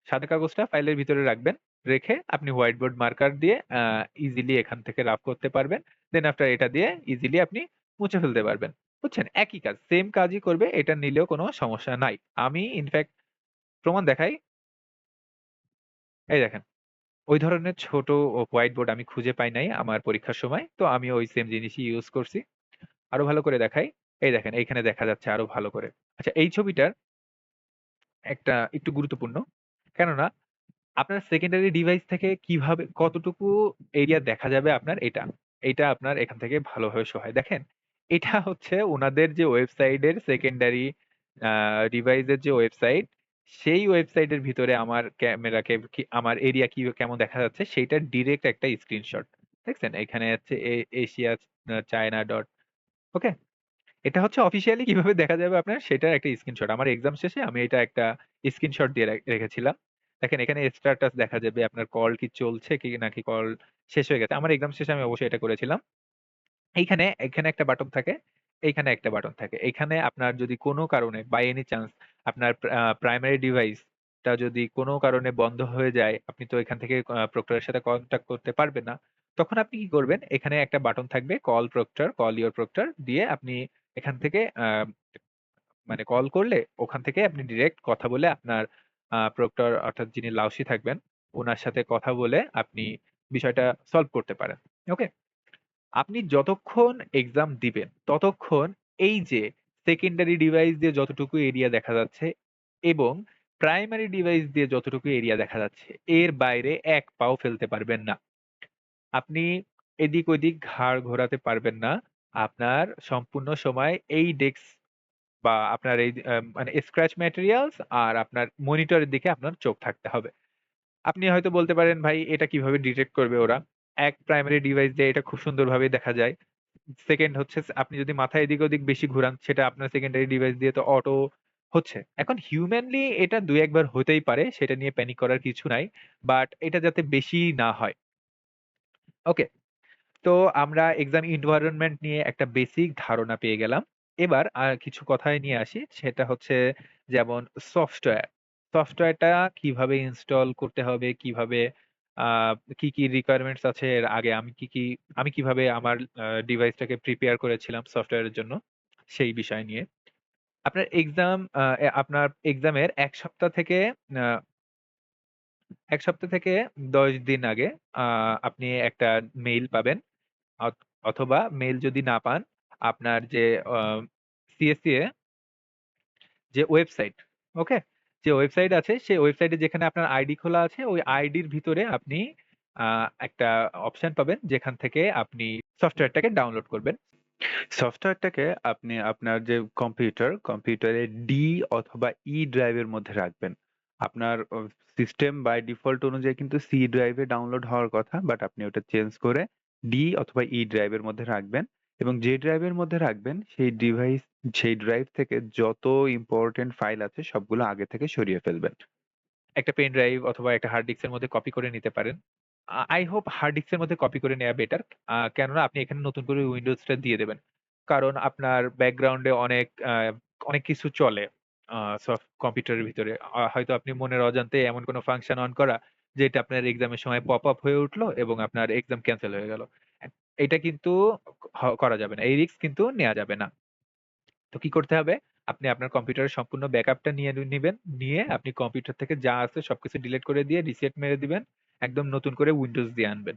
সাদা কাগজটা ফাইলের ভিতরে রাখবেন। রেখে আপনি হোয়াইট বোর্ড মার্কার দিয়ে ইজিলি এখান থেকে রাফ করতে পারবেন। দেন আফটার এটা দিয়ে ইজিলি আপনি মুছে ফেলতে পারবেন। বুঝছেন? একই কাজ। সেম কাজই করবে। এটা নিলেও কোনো সমস্যা নাই। আমি ইনফেক্ট প্রমাণ দেখাই। এই দেখেন। ওই ধরনের ছোট হোয়াইট বোর্ড আমি খুঁজে পাই নাই আমার পরীক্ষার সময়। তো আমি ওই সেম জিনিসই ইউস করছি। আরো ভালো করে দেখাই। এই দেখেন এইখানে দেখা যাচ্ছে আরো ভালো করে। আচ্ছা এই ছবিটার একটা একটু গুরুত্বপূর্ণ। কেননা আপনার সেকেন্ডারি ডিভাইস থেকে কিভাবে কতটুকু এরিয়া দেখা যাবে আপনার এটা। এইটা আপনার এখান থেকে ভালোভাবে সহায়। দেখেন, এটা হচ্ছে উনাদের যে ওয়েবসাইটের সেকেন্ডারি আ ডিভাইস এর যে ওয়েবসাইট, সেই ওয়েবসাইটের ভিতরে আমার ক্যামেরাকে আমার এরিয়া কেমন দেখা যাচ্ছে সেইটার ডিরেক্ট একটা স্ক্রিনশট। দেখছেন? এখানে হচ্ছে এশিয়া চায়না ডট ওকে? এটা হচ্ছে অফিসিয়ালি কিভাবে দেখা যাবে আপনার সেটার একটা স্ক্রিনশট। আমার এক্সাম শেষে আমি এটা একটা স্ক্রিনশট দিয়ে রেখেছিলাম। দেখেন এখানে স্ট্যাটাস দেখা যাবে আপনার কল কি চলছে কি নাকি কল শেষ হয়ে গেছে। আমার এক্সাম শেষে আমি অবশ্যই এটা করেছিলাম। এখানে একটা বাটন থাকে, এইখানে একটা বাটন থাকে। এখানে আপনার যদি কোনো কারণে বাই এনি চান্স আপনার প্রাইমারি ডিভাইস টা যদি কোনো কারণে বন্ধ হয়ে যায়, আপনি তো এখান থেকে প্রক্টরের সাথে কনট্যাক্ট করতে পারবেন না। তখন আপনি কি করবেন? এখানে একটা বাটন থাকবে call proctor, call your proctor দিয়ে আপনি এখান থেকে মানে কল করলে ওখান থেকে আপনি ডিরেক্ট কথা বলে আপনার প্রক্টর অর্থাৎ যিনি লাউসী থাকবেন, উনার সাথে কথা বলে আপনি বিষয়টা সলভ করতে পারেন। ওকে? আপনি যতক্ষণ এক্সাম দিবেন, ততক্ষণ এই যে সেকেন্ডারি ডিভাইস দিয়ে যতটুকু এরিয়া দেখা যাচ্ছে এবং প্রাইমারি ডিভাইস দিয়ে যতটুকু এরিয়া দেখা যাচ্ছে, এর বাইরে ১ পাও ফেলতে পারবেন না। আপনি এদিক-ওদিক ঘাড় ঘোরাতে পারবেন না। আপনার সম্পূর্ণ সময় এই ডেস্ক বা আপনার এই মানে স্ক্র্যাচ ম্যাটেরিয়ালস আর আপনার মনিটরের দিকে আপনার চোখ থাকতে হবে। আপনি হয়তো বলতে পারেন, "ভাই এটা কিভাবে ডিটেক্ট করবে ওরা?" এক প্রাইমারি ডিভাইস দিয়ে এটা খুব সুন্দরভাবেই দেখা যায়। সেকেন্ড হচ্ছে আপনি যদি মাথা এদিক-ওদিক বেশি ঘুরান সেটা আপনার সেকেন্ডারি ডিভাইস দিয়ে তো অটো হচ্ছে। এখন হিউম্যানলি এটা ২-১ বার হতেই পারে। সেটা নিয়ে প্যানিক করার কিছু নাই। বাট এটা যাতে বেশি না হয়। ওকে? তো আমরা এক্সাম এনভায়রনমেন্ট নিয়ে একটা বেসিক ধারণা পেয়ে গেলাম। এবার কিছু কথায় নিয়ে আসি। সেটা হচ্ছে যেমন সফটওয়্যার। সফটওয়্যারটা কিভাবে ইনস্টল করতে হবে, কিভাবে আ কি, কি রিকোয়ারমেন্টস আছে এর আগে আমি কিভাবে আমার ডিভাইসটাকে প্রিপেয়ার করেছিলাম সফটওয়্যারের জন্য, সেই বিষয় নিয়ে। আপনার এক্সামের আ ১ সপ্তাহ থেকে ১০ দিন আগে আ আপনি একটা মেইল পাবেন। অথ অথবা মেইল যদি না পান, আপনার যে আ CSE যে ওয়েবসাইট, ওকে? যে ওয়েবসাইট আছে সেই ওয়েবসাইটে যেখানে আপনার আইডি খোলা আছে, ওই আইডির ভিতরে আপনি আ একটা অপশন পাবেন যেখান থেকে আপনি সফটওয়্যারটাকে ডাউনলোড করবেন। সফটওয়্যারটাকে আপনি আপনার যে কম্পিউটারে ডি অথবা ই ড্রাইভের মধ্যে রাখবেন। আপনার সিস্টেম বাই ডিফল্ট অনুযায়ী কিন্তু সি ড্রাইভে ডাউনলোড হওয়ার কথা। বাট আপনি ওটা চেঞ্জ করে ডি অথবা ই ড্রাইভের মধ্যে রাখবেন এবং যে ড্রাইভের মধ্যে রাখবেন সেই ড্রাইভ থেকে যত ইম্পোর্টেন্ট ফাইল আছে সবগুলো আগে থেকে সরিয়ে ফেলবেন। একটা পেন ড্রাইভ অথবা একটা হার্ড ডিস্কের মধ্যে কপি করে নিতে পারেন। I hope হার্ড ডিস্কের মধ্যে কপি করে নেয়া বেটার। কেননা আপনি এখানে নতুন করে উইন্ডোজটা দিয়ে দেবেন। কারণ আপনার ব্যাকগ্রাউন্ডে অনেক কিছু চলে কম্পিউটারের ভিতরে। হয়তো আপনি মনের অজান্তে এমন কোনো ফাংশন অন করা যেটা আপনার এক্সামের সময় পপ আপ হয়ে উঠলো এবং আপনার এক্সাম ক্যানসেল হয়ে গেল। এটা কিন্তু করা যাবে না। এই রিস্ক কিন্তু নেয়া যাবে না। তো কি করতে হবে? আপনি আপনার কম্পিউটারের সম্পূর্ণ ব্যাকআপটা নিবেন। নিয়ে আপনি কম্পিউটার থেকে যা আছে সবকিছু ডিলিট করে দিয়ে রিসেট মেরে দিবেন। একদম নতুন করে উইন্ডোজ দিয়ে আনবেন।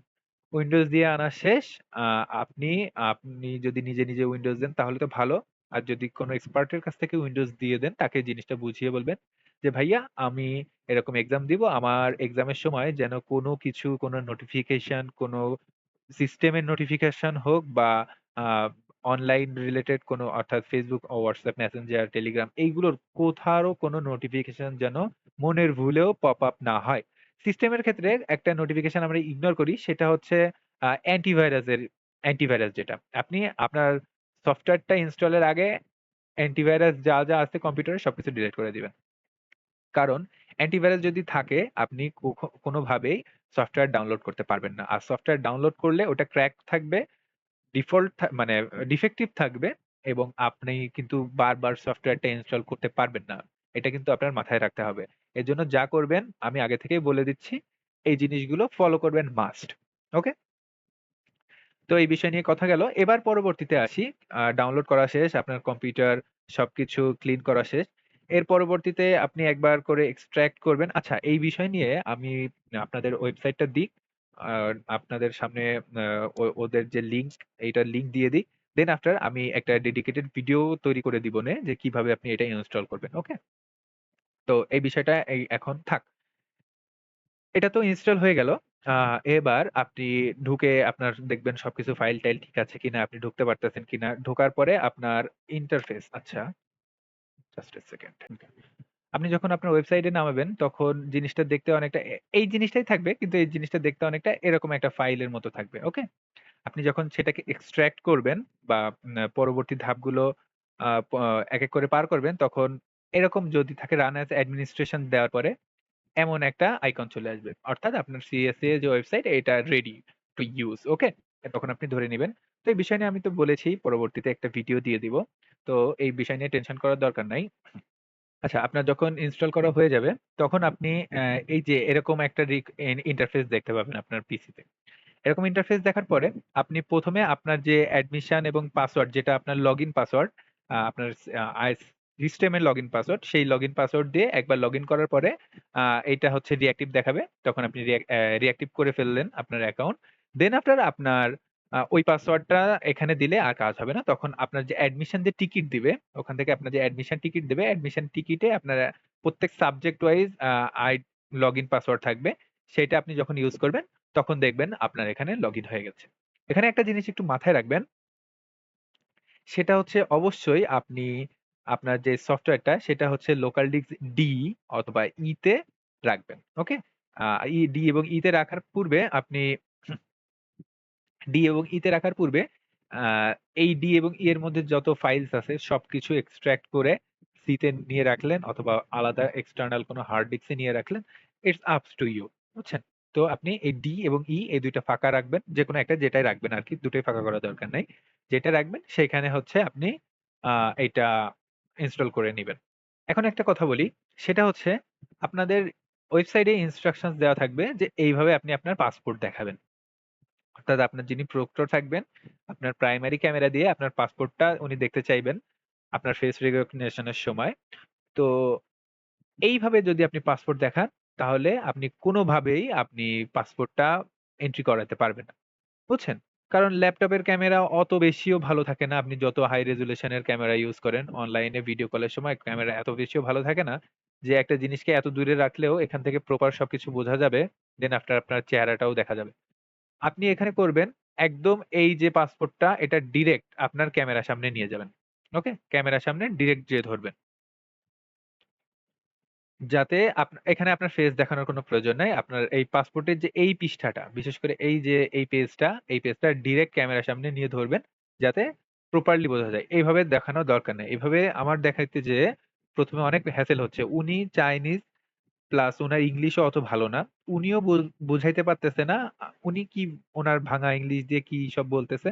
উইন্ডোজ দিয়ে আনা শেষ। আ আপনি আপনি যদি নিজে উইন্ডোজ দেন তাহলে তো ভালো। আর যদি কোনো এক্সপার্ট এর কাছ থেকে উইন্ডোজ দিয়ে দেন তাকে জিনিসটা বুঝিয়ে বলবেন যে, "ভাইয়া আমি এরকম এক্সাম দিব। আমার এক্সামের সময় যেন কোনো নোটিফিকেশন, কোনো সিস্টেমের নোটিফিকেশন হোক বা আ অনলাইন রিলেটেড কোনো অর্থাৎ Facebook, WhatsApp, Messenger, Telegram এইগুলোর কোথারও কোনো নোটিফিকেশন যেন মনের ভুলেও পপ আপ না হয়। সিস্টেমের ক্ষেত্রে একটা নোটিফিকেশন আমরা ইগনোর করি সেটা হচ্ছে অ্যান্টিভাইরাস যেটা। আপনি আপনার সফটওয়্যারটা ইনস্টলের আগে অ্যান্টিভাইরাস যা আছে কম্পিউটারে সবকিছু ডিলিট করে দিবেন। কারণ অ্যান্টিভাইরাস যদি থাকে আপনি কোনোভাবেই সফটওয়্যার ডাউনলোড করতে পারবেন না। আর সফটওয়্যার ডাউনলোড করলে ওটা ক্র্যাক থাকবে, ডিফল্ট মানে ডিফেক্টিভ থাকবে এবং আপনি কিন্তু বারবার সফটওয়্যারটা ইনস্টল করতে পারবেন না। এটা কিন্তু আপনার মাথায় রাখতে হবে। এজন্য যা করবেন আমি আগে থেকেই বলে দিচ্ছি, এই জিনিসগুলো ফলো করবেন মাস্ট। ওকে? তো এই বিষয় নিয়ে কথা গেল। এবার পরবর্তীতে আসি। ডাউনলোড করা শেষ, আপনার কম্পিউটার সবকিছু ক্লিন করা শেষ। এর পরবর্তীতে আপনি একবার করে এক্সট্রাক্ট করবেন। আচ্ছা এই বিষয় নিয়ে আমি আপনাদের ওয়েবসাইটটা দিই। আপনাদের সামনে আ ওদের যে লিঙ্ক এইটার লিঙ্ক দিয়ে দিই। দেন আফটার আমি একটা ডেডিকেটেড ভিডিও তৈরি করে দিবনে যে কিভাবে আপনি এটা ইনস্টল করবেন। ওকে? তো এই বিষয়টা এখন থাক। এটা তো ইনস্টল হয়ে গেল। আ এবার আপনি ঢুকে আপনার দেখবেন সবকিছু ফাইল-টাইল ঠিক আছে কিনা, আপনি ঢুকতে পারতেছেন কিনা। ঢোকার পরে আপনার ইন্টারফেস আচ্ছা, জাস্ট a সেকেন্ড। আপনি যখন আপনার ওয়েবসাইটে নামাবেন তখন জিনিসটা দেখতে অনেকটা এই জিনিসটাই থাকবে কিন্তু এই জিনিসটা দেখতে অনেকটা এরকম একটা ফাইলের মতো থাকবে। ওকে? আপনি যখন সেটাকে এক্সট্রাক্ট করবেন বা পরবর্তী ধাপগুলো আ প এক করে পার করবেন তখন এরকম যদি থাকে রান অ্যাজ অ্যাডমিনিস্ট্রেশন দেওয়ার পরে এমন একটা আইকন চলে আসবে। অর্থাৎ আপনার CSA যে ওয়েবসাইট এটা রেডি টু ইউস। ওকে? তখন আপনি ধরে নিবেন। তো এই বিষয় নিয়ে আমি তো বলেছি পরবর্তীতে একটা ভিডিও দিয়ে দিব। তো এই বিষয় নিয়ে টেনশন করার দরকার নাই। আচ্ছা আপনার যখন ইনস্টল করা হয়ে যাবে তখন আপনি এই যে এরকম একটা ইন্টারফেস দেখতে পাবেন আপনার পিসিতে। এরকম ইন্টারফেস দেখার পরে আপনি ১ম এ আপনার যে অ্যাডমিশন এবং পাসওয়ার্ড যেটা আপনার লগইন পাসওয়ার্ড আপনার সিস্টেমের লগইন পাসওয়ার্ড সেই লগইন পাসওয়ার্ড দিয়ে একবার লগইন করার পরে আ এইটা হচ্ছে রিঅ্যাক্টিভ দেখাবে। তখন আপনি রিঅ্যাক্টিভ করে ফেললেন আপনার অ্যাকাউন্ট। দেন আফটার আপনার ওই পাসওয়ার্ডটা এখানে দিলে আর কাজ হবে না। তখন আপনার যে অ্যাডমিশন যে টিকিট দিবে, ওখান থেকে আপনার যে অ্যাডমিশন টিকিট দিবে, অ্যাডমিশন টিকিটে আপনার প্রত্যেক সাবজেক্ট ওয়াইজ লগইন পাসওয়ার্ড থাকবে। সেইটা আপনি যখন ইউজ করবেন তখন দেখবেন আপনার এখানে লগইন হয়ে গেছে। এখানে একটা জিনিস একটু মাথায় রাখবেন। সেটা হচ্ছে অবশ্যই আপনি আপনার যে সফটওয়্যারটা সেটা হচ্ছে লোকাল ডিস্ক ডি অথবা ই তে রাখবেন। ওকে? আ ডি এবং ই তে রাখার পূর্বে আপনি ডি এবং ই তে রাখার পূর্বে আ এই ডি এবং ই এর মধ্যে যত ফাইলস আছে সবকিছু এক্সট্রাক্ট করে সি তে নিয়ে রাখলেন অথবা আলাদা এক্সটার্নাল কোনো হার্ড ডিস্কে নিয়ে রাখলেন। ইটস আপস টু ইউ। বুঝছেন? তো আপনি এই ডি এবং ই এই ২ টা ফাঁকা রাখবেন। যেকোনো একটা যেটাই রাখবেন আরকি। দুটোই ফাঁকা করার দরকার নাই। যেটা রাখবেন সেখানে হচ্ছে আপনি এটা ইনস্টল করে নিবেন। এখন একটা কথা বলি, সেটা হচ্ছে আপনাদের ওয়েবসাইটে ইনস্ট্রাকশনস দেওয়া থাকবে যে এইভাবে আপনি আপনার পাসপোর্ট দেখাবেন। অর্থাৎ আপনার যিনি প্রক্টর থাকবেন, আপনার প্রাইমারি ক্যামেরা দিয়ে আপনার পাসপোর্টটা উনি দেখতে চাইবেন আপনার ফেস রিকগনিশন এর সময়। তো এইভাবে যদি আপনি পাসপোর্ট দেখান, তাহলে আপনি কোনোভাবেই আপনি পাসপোর্টটা এন্ট্রি করাতে পারবেন না। বুঝছেন? কারণ ল্যাপটপের ক্যামেরা অত বেশিও ভালো থাকে না। আপনি যত হাই রেজোলিউশন এর ক্যামেরা ইউজ করেন, অনলাইনে ভিডিও কলের সময় ক্যামেরা এত বেশিও ভালো থাকে না যে একটা জিনিসকে এত দূরে রাখলেও এখান থেকে প্রপার সবকিছু বোঝা যাবে। দেন আফটার আপনার চেহারাটাও দেখা যাবে। আপনি এখানে করবেন একদম এই যে পাসপোর্টটা এটা ডিরেক্ট আপনার ক্যামেরার সামনে নিয়ে যাবেন। ওকে? ক্যামেরার সামনে ডিরেক্ট যেয়ে ধরবেন। যাতে এখানে আপনার ফেস দেখানোর কোনো প্রয়োজন নাই। আপনার এই পাসপোর্টের যে এই পৃষ্ঠাটা, বিশেষ করে এই যে এই পেজটা ডিরেক্ট ক্যামেরার সামনে নিয়ে ধরবেন, যাতে প্রপারলি বোঝা যায়। এইভাবে দেখানোর দরকার নেই। এভাবে আমার দেখাইতে যেয়ে ১ম এ অনেক হ্যাসেল হচ্ছে। উনি চাইনিজ প্লাস উনার ইংলিশও অত ভালো না। উনিও বুঝাইতে পারতেছে না। উনি কি উনার ভাঙা ইংলিশ দিয়ে কি সব বলতেছে।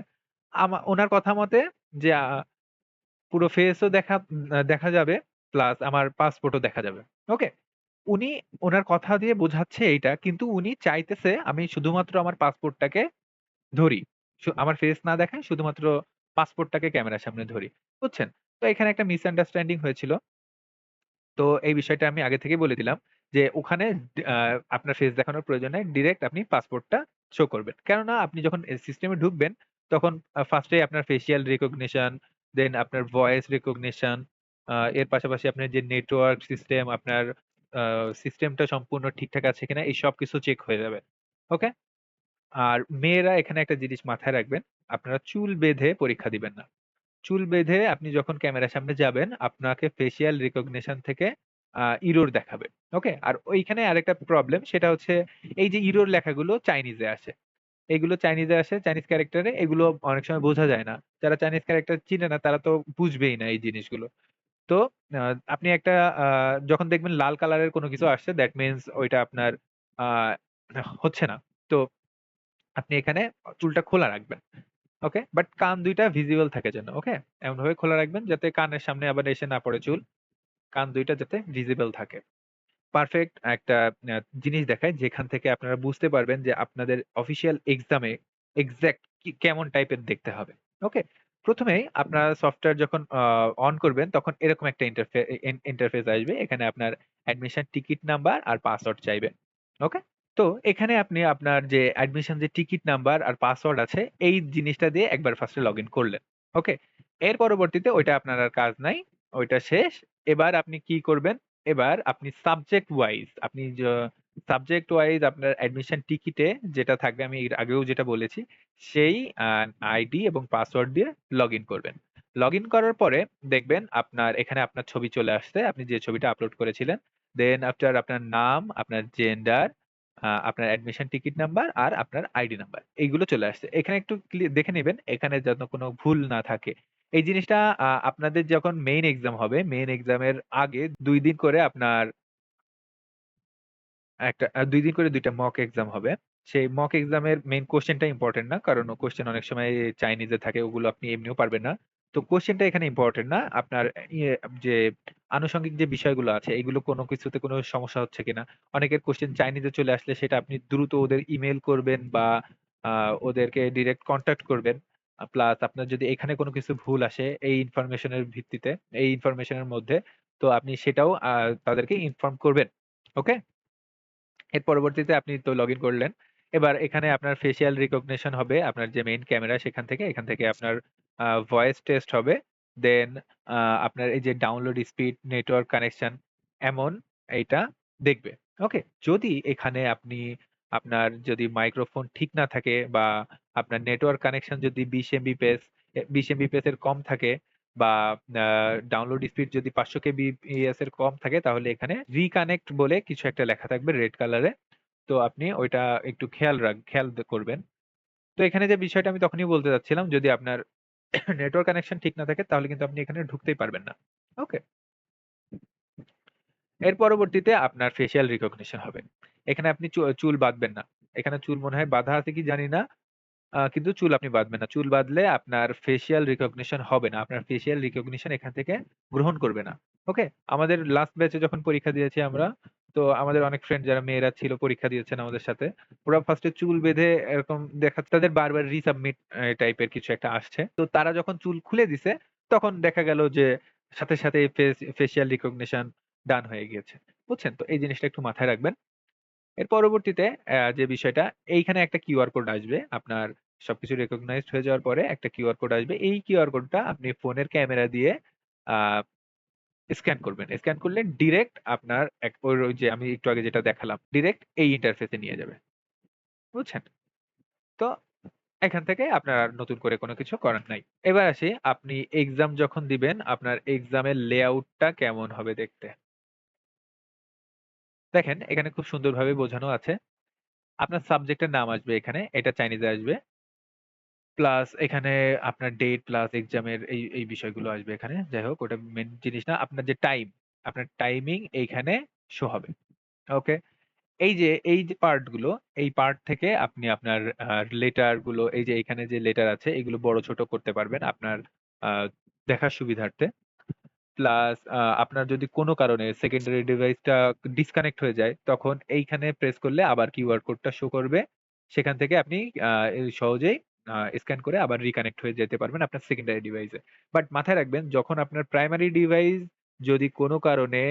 উনার কথা মতে যে পুরো ফেসও দেখা যাবে প্লাস আমার পাসপোর্টও দেখা যাবে। ওকে? উনি উনার কথা দিয়ে বোঝাচ্ছে এইটা কিন্তু উনি চাইতেছে আমি শুধুমাত্র আমার পাসপোর্টটাকে ধরি। আমার ফেস না দেখাই শুধুমাত্র পাসপোর্টটাকে ক্যামেরার সামনে ধরি। বুঝছেন? তো এখানে একটা মিসআন্ডারস্ট্যান্ডিং হয়েছিল। তো এই বিষয়টা আমি আগে থেকেই বলে দিলাম যে ওখানে আ আপনার ফেস দেখানোর প্রয়োজন নাই। ডিরেক্ট আপনি পাসপোর্টটা শো করবেন। কেননা আপনি যখন সিস্টেমে ঢুকবেন তখন ফার্স্ট এই আপনার ফেসিয়াল রিকগনিশন, দেন আপনার ভয়েস রিকগনিশন, এর পাশাপাশি আপনার যে নেটওয়ার্ক সিস্টেম, আপনার আ সিস্টেমটা সম্পূর্ণ ঠিকঠাক আছে কিনা এই সবকিছু চেক হয়ে যাবে। ওকে? আর মেয়েরা এখানে একটা জিনিস মাথায় রাখবেন, আপনারা চুল বেঁধে পরীক্ষা দিবেন না। চুল বেঁধে আপনি যখন ক্যামেরার সামনে যাবেন, আপনাকে ফেসিয়াল রিকগনিশন থেকে ইরর দেখাবে। ওকে? আর ওইখানে আরেকটা প্রবলেম সেটা হচ্ছে এই যে ইরর লেখাগুলো চাইনিজে আসে। এগুলো চাইনিজে আসে, চাইনিজ ক্যারেক্টারে এগুলো অনেক সময় বোঝা যায় না। যারা চাইনিজ ক্যারেক্টার চিনে না তারা তো বুঝবেই না এই জিনিসগুলো। তো আ আপনি একটা আ যখন দেখবেন লাল কালারের কোনো কিছু আসছে দ্যাট মিনস ওইটা আপনার আ হচ্ছে না। তো আপনি এখানে চুলটা খোলা রাখবেন। ওকে? বাট কান ২ টা ভিজিবল থাকে যেন। ওকে? এমনভাবে খোলা রাখবেন যাতে কানের সামনে আবার এসে না পড়ে চুল। কান ২ টা যাতে ভিজিবল থাকে। পারফেক্ট একটা আ জিনিস দেখায় যেখান থেকে আপনারা বুঝতে পারবেন যে আপনাদের অফিসিয়াল এক্সামে এক্সাক্ট কেমন টাইপের দেখতে হবে। ওকে? ১ম এই আপনারা সফটওয়্যার যখন অন করবেন তখন এরকম একটা ইন্টারফেস আসবে। এখানে আপনার অ্যাডমিশন টিকিট নাম্বার আর পাসওয়ার্ড চাইবে। ওকে? তো এখানে আপনি আপনার যে অ্যাডমিশন যে টিকিট নাম্বার আর পাসওয়ার্ড আছে এই জিনিসটা দিয়ে একবার ফার্স্ট এ লগইন করলেন। ওকে? এর পরবর্তীতে ওইটা আপনার আর কাজ নাই। ওইটা শেষ। এবার আপনি কি করবেন? এবার আপনি সাবজেক্ট ওয়াইজ সাবজেক্ট ওয়াইজ আপনার অ্যাডমিশন টিকিটে যেটা থাকবে আমি এর আগেও যেটা বলেছি, সেই আইডি এবং পাসওয়ার্ড দিয়ে লগইন করবেন। লগইন করার পরে দেখবেন আপনার এখানে আপনার ছবি চলে আসছে। আপনি যে ছবিটা আপলোড করেছিলেন। দেন আফটার আপনার নাম, আপনার জেন্ডার, আপনার অ্যাডমিশন টিকিট নাম্বার আর আপনার আইডি নাম্বার। এইগুলো চলে আসছে। এখানে একটু দেখে নিবেন এখানে যেন কোনো ভুল না থাকে। এই জিনিসটা আপনাদের যখন মেইন এক্সাম হবে, মেইন এক্সামের আগে ২ দিন করে আপনার ২ দিন করে ২ টা মক এক্সাম হবে। সেই মক এক্সামের মেইন কোয়েশ্চেনটা ইম্পোর্টেন্ট না। কারণ কোয়েশ্চেন অনেক সময় চাইনিজে থাকে ওগুলো আপনি এমনিও পারবেন না। তো কোয়েশ্চেনটা এখানে ইম্পোর্টেন্ট না। আপনার যে আনুষঙ্গিক যে বিষয়গুলো আছে এগুলো কোনো কিছুতে কোনো সমস্যা হচ্ছে কিনা। অনেকের কোয়েশ্চেন চাইনিজে চলে আসলে সেটা আপনি দ্রুত ওদের ইমেইল করবেন বা আ ওদেরকে ডিরেক্ট কনট্যাক্ট করবেন। প্লাস আপনার যদি এখানে কোনো কিছু ভুল আসে এই ইনফরমেশন এর ভিত্তিতে, এই ইনফরমেশন এর মধ্যে তো আপনি সেটাও তাদেরকে ইনফর্ম করবেন। ওকে? এর পরবর্তীতে আপনি তো লগইন করলেন। এবার এখানে আপনার ফেসিয়াল রিকগনিশন হবে। আপনার যে মেইন ক্যামেরা সেখান থেকে, এখান থেকে আপনার ভয়েস টেস্ট হবে। দেন আ আপনার এই যে ডাউনলোড স্পিড, নেটওয়ার্ক কানেকশন এমন এইটা দেখবে। ওকে? যদি এখানে আপনার যদি মাইক্রোফোন ঠিক না থাকে বা আপনার নেটওয়ার্ক কানেকশন যদি ২০ এমবিপিএস ২০ এমবিপিএস এর কম থাকে বা আ ডাউনলোড স্পিড যদি ৫০০ কেবিপিএস এর কম থাকে তাহলে এখানে রিকানেক্ট বলে কিছু একটা লেখা থাকবে রেড কালারে। তো আপনি ওইটা একটু খেয়াল করবেন। তো এখানে যে বিষয়টা আমি তখনই বলতে চাচ্ছিলাম যদি আপনার নেটওয়ার্ক কানেকশন ঠিক না থাকে তাহলে কিন্তু আপনি এখানে ঢুকতেই পারবেন না। ওকে? এর পরবর্তীতে আপনার ফেসিয়াল রিকগনিশন হবে। এখানে আপনি চুল বাঁধবেন না। এখানে চুল মনে হয় বাঁধা আছে কি জানি না। কিন্তু চুল আপনি বাঁধবেন না। চুল বাঁধলে আপনার ফেসিয়াল রিকগনিশন হবে না। আপনার ফেসিয়াল রিকগনিশন এখান থেকে গ্রহণ করবে না। ওকে? আমাদের লাস্ট ব্যাচে যখন পরীক্ষা দিয়েছি আমরা, তো আমাদের অনেক ফ্রেন্ড যারা মেয়েরা ছিল পরীক্ষা দিয়েছেন আমাদের সাথে। ওরা ফার্স্ট এ চুল বেঁধে এরকম দেখাচ্ছে তাদের বারবার রিসাবমিট টাইপের কিছু একটা আসছে। তো তারা যখন চুল খুলে দিছে, তখন দেখা গেল যে সাথে ফেসিয়াল রিকগনিশন ডান হয়ে গিয়েছে। বুঝছেন? তো এই জিনিসটা একটু মাথায় রাখবেন। এর পরবর্তীতে যে বিষয়টা, এইখানে একটা কিউআর কোড আসবে। আপনার সবকিছু রিকগনাইজড হয়ে যাওয়ার পরে একটা কিউআর কোড আসবে। এই কিউআর কোডটা আপনি ফোনের ক্যামেরা দিয়ে আ স্ক্যান করবেন। স্ক্যান করলে ডিরেক্ট আপনার ওই যে আমি একটু আগে যেটা দেখালাম, ডিরেক্ট এই ইন্টারফেসে নিয়ে যাবে। বুঝছেন? তো এখান থেকে আপনার আর নতুন করে কোনো কিছু করার নাই। এবার আসি আপনি এক্সাম যখন দিবেন, আপনার এক্সামের লেআউটটা কেমন হবে দেখতে। দেখেন এখানে খুব সুন্দরভাবে বোঝানো আছে। আপনার সাবজেক্টের নাম আসবে এখানে। এটা চাইনিজে আসবে। প্লাস এখানে আপনার ডেট প্লাস এক্সামের এই বিষয়গুলো আসবে এখানে। যাই হোক ওটা মেইন জিনিস না। আপনার যে টাইম, আপনার টাইমিং এইখানে শো হবে। ওকে? এই যে পার্ট গুলো, এই পার্ট থেকে আপনি আপনার লেটার গুলো এই যে এখানে যে লেটার আছে এগুলো বড় ছোট করতে পারবেন আপনার আ দেখার সুবিধার্থে। প্লাস আপনার যদি কোনো কারণে সেকেন্ডারি ডিভাইসটা ডিসকানেক্ট হয়ে যায়, তখন এইখানে প্রেস করলে আবার কিউআর কোডটা শো করবে। সেখান থেকে আপনি আ এই সহজেই স্ক্যান করে আবার রিকানেক্ট হয়ে যেতে পারবেন আপনার সেকেন্ডারি ডিভাইসে। বাট মাথায় রাখবেন যখন আপনার প্রাইমারি ডিভাইস যদি কোনো কারণে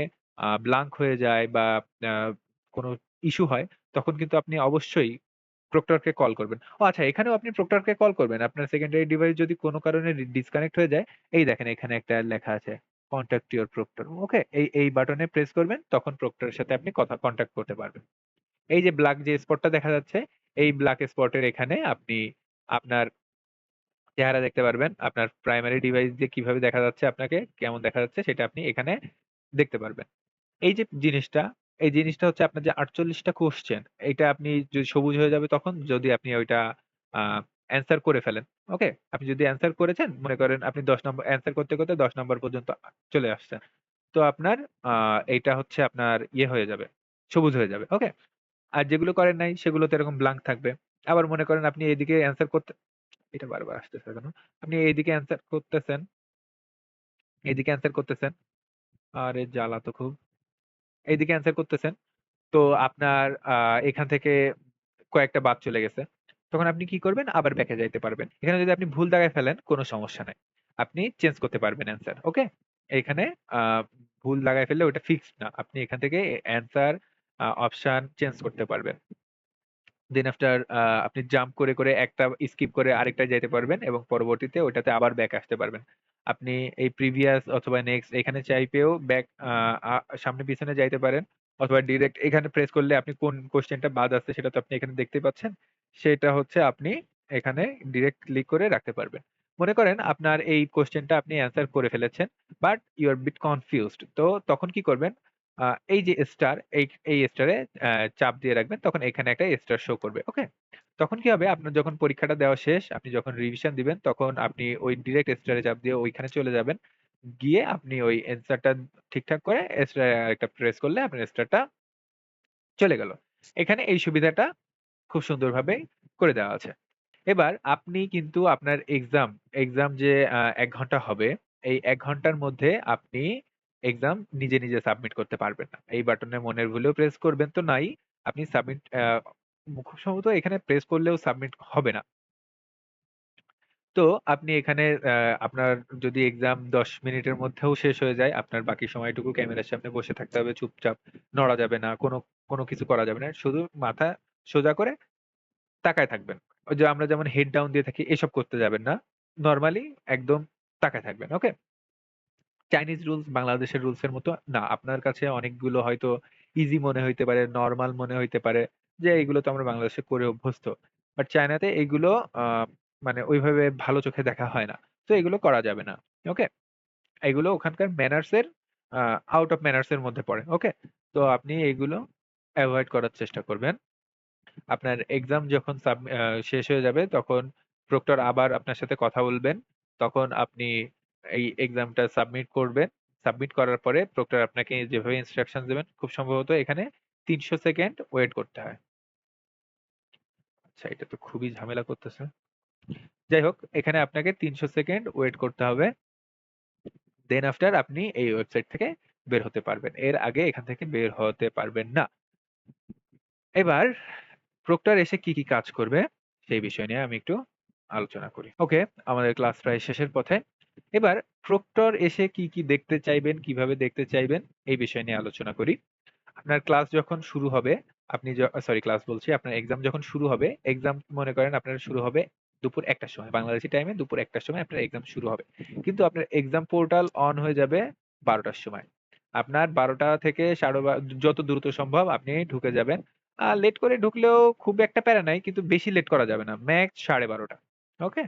ব্ল্যাংক হয়ে যায় বা আ কোনো ইস্যু হয়, তখন কিন্তু আপনি অবশ্যই প্রক্টরকে কল করবেন। ও আচ্ছা এখানেও আপনি প্রক্টরকে কল করবেন। আপনার সেকেন্ডারি ডিভাইস যদি কোনো কারণে ডিসকানেক্ট হয়ে যায়, এই দেখেন এখানে একটা লেখা আছে কনট্যাক্ট ইউর প্রক্টর। ওকে? এই বাটনে প্রেস করবেন তখন প্রক্টরের সাথে আপনি কনট্যাক্ট করতে পারবেন। এই যে ব্লাক যে স্পটটা দেখা যাচ্ছে, এই ব্লাক স্পটের এখানে আপনি আপনার চেহারা দেখতে পারবেন। আপনার প্রাইমারি ডিভাইস দিয়ে কিভাবে দেখা যাচ্ছে আপনাকে, কেমন দেখা যাচ্ছে সেটা আপনি এখানে দেখতে পারবেন। এই যে জিনিসটা, এই জিনিসটা হচ্ছে আপনার যে ৪৮ টা কোয়েশ্চেন, এইটা আপনি যদি সবুজ হয়ে যাবে তখন যদি আপনি ওইটা আ অ্যান্সার করে ফেলেন। ওকে? আপনি যদি অ্যান্সার করেছেন, মনে করেন আপনি ১০ নম্বর অ্যান্সার করতে ১০ নাম্বার পর্যন্ত চলে আসছেন। তো আপনার আ এইটা হচ্ছে আপনার ইয়ে হয়ে যাবে, সবুজ হয়ে যাবে। ওকে? আর যেগুলো করেন নাই সেগুলোতে এরকম ব্লাঙ্ক থাকবে। আবার মনে করেন আপনি এদিকে অ্যান্সার করতে এটা বারবার আসতেছে কেন? আপনি এইদিকে অ্যান্সার করতেছেন, এইদিকে অ্যান্সার করতেছেন। আরে জ্বালা তো খুব। এইদিকে অ্যান্সার করতেছেন। তো আপনার এখান থেকে কয়েকটা বাদ চলে গেছে। তখন আপনি কি করবেন? আবার ব্যাকে যাইতে পারবেন। এখানে যদি আপনি ভুল দাগায় ফেলেন, কোন সমস্যা নাই। আপনি চেঞ্জ করতে পারবেন অ্যান্সার। ওকে? এইখানে আ ভুল লাগায় ফেললে ওটা ফিক্সড না। আপনি এখান থেকে অ্যান্সার অপশন চেঞ্জ করতে পারবেন। দেন আফটার আপনি জাম্প করে একটা স্কিপ করে আরেকটায় যাইতে পারবেন এবং পরবর্তীতে ওইটাতে আবার ব্যাক আসতে পারবেন। আপনি এই প্রিভিয়াস অথবা নেক্সট এখানে চাইপেও ব্যাক আ আ সামনে পিছনে যাইতে পারেন। অথবা ডিরেক্ট এখানে প্রেস করলে আপনি কোন কোয়েশ্চেনটা বাদ আছে সেটা তো আপনি এখানে দেখতেই পাচ্ছেন। সেটা হচ্ছে আপনি এখানে ডিরেক্ট ক্লিক করে রাখতে পারবেন। মনে করেন আপনার এই কোয়েশ্চেনটা আপনি অ্যান্সার করে ফেলেছেন। But you are bit confused. তো তখন কি করবেন? এই যে স্টার এই স্টারে চাপ দিয়ে রাখবেন। তখন এখানে একটা স্টার শো করবে। ওকে? তখন কি হবে? আপনার যখন পরীক্ষাটা দেওয়া শেষ, আপনি যখন রিভিশন দিবেন তখন আপনি ওই ডিরেক্ট স্টারে চাপ দিয়ে ওইখানে চলে যাবেন। গিয়ে আপনি ওই অ্যান্সারটা ঠিকঠাক করে স্টারে আরেকটা প্রেস করলে আপনার স্টারটা চলে গেল। এখানে এই সুবিধাটা খুব সুন্দরভাবে করে দেওয়া আছে। এবার আপনি কিন্তু আপনার এক্সাম যে ১ ঘন্টা হবে, এই ১ ঘন্টার মধ্যে আপনি এক্সাম নিজে সাবমিট করতে পারবেন না। এই বাটনে মনের ভুলেও প্রেস করবেন তো নাই। আপনি সাবমিট খুব সম্ভবত এখানে প্রেস করলেও সাবমিট হবে না। তো আপনি এখানে আপনার যদি এক্সাম ১০ মিনিটের মধ্যেও শেষ হয়ে যায়, আপনার বাকি সময়টুকু ক্যামেরার সামনে বসে থাকতে হবে চুপচাপ। নড়া যাবে না, কোনো কিছু করা যাবে না। শুধু মাথা সোজা করে তাকায় থাকবেন। ওই যে আমরা যেমন হেড ডাউন দিয়ে থাকি এসব করতে যাবেন না। নরমালি একদম তাকায় থাকবেন। ওকে? চাইনিজ রুলস বাংলাদেশের রুলস এর মতো না। আপনার কাছে অনেকগুলো হয়তো ইজি মনে হইতে পারে, নরমাল মনে হইতে পারে যে এগুলো তো আমরা বাংলাদেশে করে অভ্যস্ত। বাট চায়নাতে এগুলো আ মানে ওইভাবে ভালো চোখে দেখা হয় না। তো এগুলো করা যাবে না। ওকে? এগুলো ওখানকার ম্যানার্স এর আ আউট অফ ম্যানার্স এর মধ্যে পড়ে। ওকে? তো আপনি এগুলো এভয়েড করার চেষ্টা করবেন। আপনার এক্সাম যখন শেষ হয়ে যাবে তখন প্রক্টর আবার আপনার সাথে কথা বলবেন। তখন আপনি এই এক্সামটা সাবমিট করবেন। সাবমিট করার পরে প্রক্টর আপনাকে যেভাবে ইনস্ট্রাকশন দিবেন খুব সম্ভবত এখানে ৩০০ সেকেন্ড ওয়েট করতে হয়। আচ্ছা এটা তো খুবই ঝামেলা করতেছে। যাই হোক, এখানে আপনাকে ৩০০ সেকেন্ড ওয়েট করতে হবে। দেন আফটার আপনি এই ওয়েবসাইট থেকে বের হতে পারবেন। এর আগে এখান থেকে বের হতে পারবেন না। এবার প্রক্টর এসে কি, কি কাজ করবে সেই বিষয় নিয়ে আমি একটু আলোচনা করি। ওকে, আমাদের ক্লাস প্রায় শেষের পথে। এবার প্রক্টর এসে কি, কি দেখতে চাইবেন, কিভাবে দেখতে চাইবেন এই বিষয় নিয়ে আলোচনা করি। আপনার ক্লাস যখন শুরু হবে, আপনি সরি ক্লাস বলছি, আপনার এক্সাম যখন শুরু হবে, এক্সাম মনে করেন আপনার শুরু হবে দুপুর ১ টার সময়। বাংলাদেশী টাইমে দুপুর ১ টার সময় আপনার এক্সাম শুরু হবে। কিন্তু আপনার এক্সাম পোর্টাল অন হয়ে যাবে ১২ টার সময়। আপনার ১২ টা থেকে ১২:৩০ যত দ্রুত সম্ভব আপনি ঢুকে যাবেন। লেট করে ঢুকলেও খুব একটা প্যারা নাই, কিন্তু বেশি লেট করা যাবে না। ম্যাক্স ১২:৩০ টা। ওকে?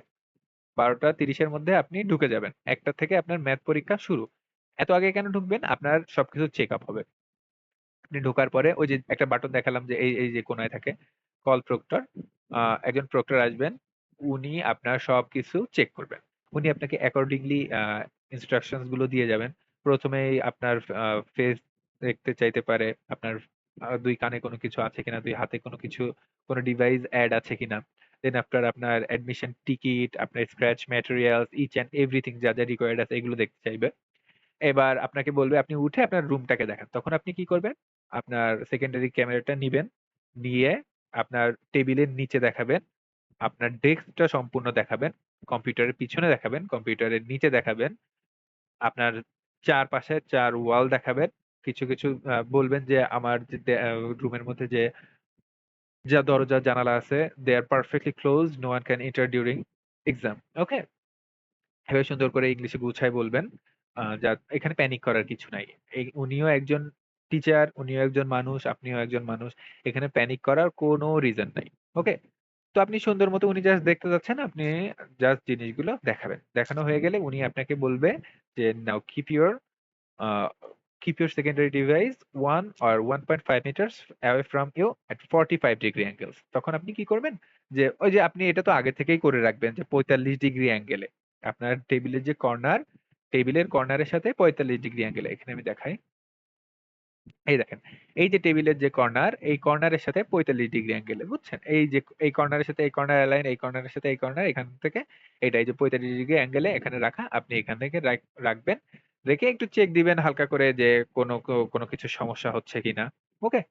১২:৩০ এর মধ্যে আপনি ঢুকে যাবেন। ১ টা থেকে আপনার ম্যাথ পরীক্ষা শুরু। এত আগে কেন ঢুকবেন? আপনার সবকিছু চেক আপ হবে। আপনি ঢোকার পরে ওই যে একটা বাটন দেখালাম যে এই যে কোনায় থাকে কল প্রক্টর। একজন প্রক্টর আসবেন। উনি আপনার সবকিছু চেক করবেন। উনি আপনাকে অ্যাকর্ডিংলি ইনস্ট্রাকশনস গুলো দিয়ে যাবেন। প্রথমেই আপনার ফেস দেখতে চাইতে পারে, আপনার ২ কানে কোনো কিছু আছে কিনা, ২ হাতে কোনো কিছু, কোনো ডিভাইস এড আছে কিনা। দেন আফটার আপনার অ্যাডমিশন টিকিট, আপনার scratch materials, each and everything যা, যা রিকোয়ার্ড আছে এগুলো দেখতে চাইবে। এবার আপনাকে বলবে আপনি উঠে আপনার রুমটাকে দেখান। তখন আপনি কি করবেন? আপনার সেকেন্ডারি ক্যামেরাটা নিবেন। নিয়ে আপনার টেবিলের নিচে দেখাবেন। আপনার ডেস্কটা সম্পূর্ণ দেখাবেন। কম্পিউটারের পিছনে দেখাবেন, কম্পিউটারের নিচে দেখাবেন। আপনার চারপাশে ৪ ওয়াল দেখাবেন। কিছু, কিছু বলবেন যে আমার যে রুমের মধ্যে যে যা দরজা জানালা আছে, they are perfectly closed, no one can enter during exam. ওকে? এভাবে সুন্দর করে ইংলিশে গুছায় বলবেন। যা এখানে প্যানিক করার কিছু নাই। উনিও একজন টিচার, উনিও একজন মানুষ, আপনিও একজন মানুষ। এখানে প্যানিক করার কোনো রিজন নাই। ওকে? তো আপনি সুন্দর মতো, উনি জাস্ট দেখতে যাচ্ছেন, আপনি জাস্ট জিনিসগুলো দেখাবেন। দেখানো হয়ে গেলে উনি আপনাকে বলবে যে, "নাও uh, keep your secondary device 1 or 1.5 meters away from you at 45 degree angles." তখন আপনি কি করবেন? যে ওই যে আপনি এটা তো আগে থেকেই করে রাখবেন যে ৪৫ ডিগ্রি অ্যাঙ্গেলে। আপনার টেবিলের যে কর্নার, টেবিলের কর্নারের সাথে ৪৫ ডিগ্রি অ্যাঙ্গেলে। এখানে আমি দেখাই। এই দেখেন। এই যে টেবিলের যে কর্নার, এই কর্নারের সাথে ৪৫ ডিগ্রি অ্যাঙ্গেলে, বুঝছেন? এই যে এই কর্নারের সাথে এই কর্নার অ্যালাইন, এই কর্নারের সাথে এই কর্নার, এখান থেকে এটা এই যে ৪৫ ডিগ্রি অ্যাঙ্গেলে এখানে রাখা। আপনি এখান থেকে রাখবেন। রেখে একটু চেক দিবেন হালকা করে যে কোনো কিছু সমস্যা হচ্ছে কিনা। ওকে?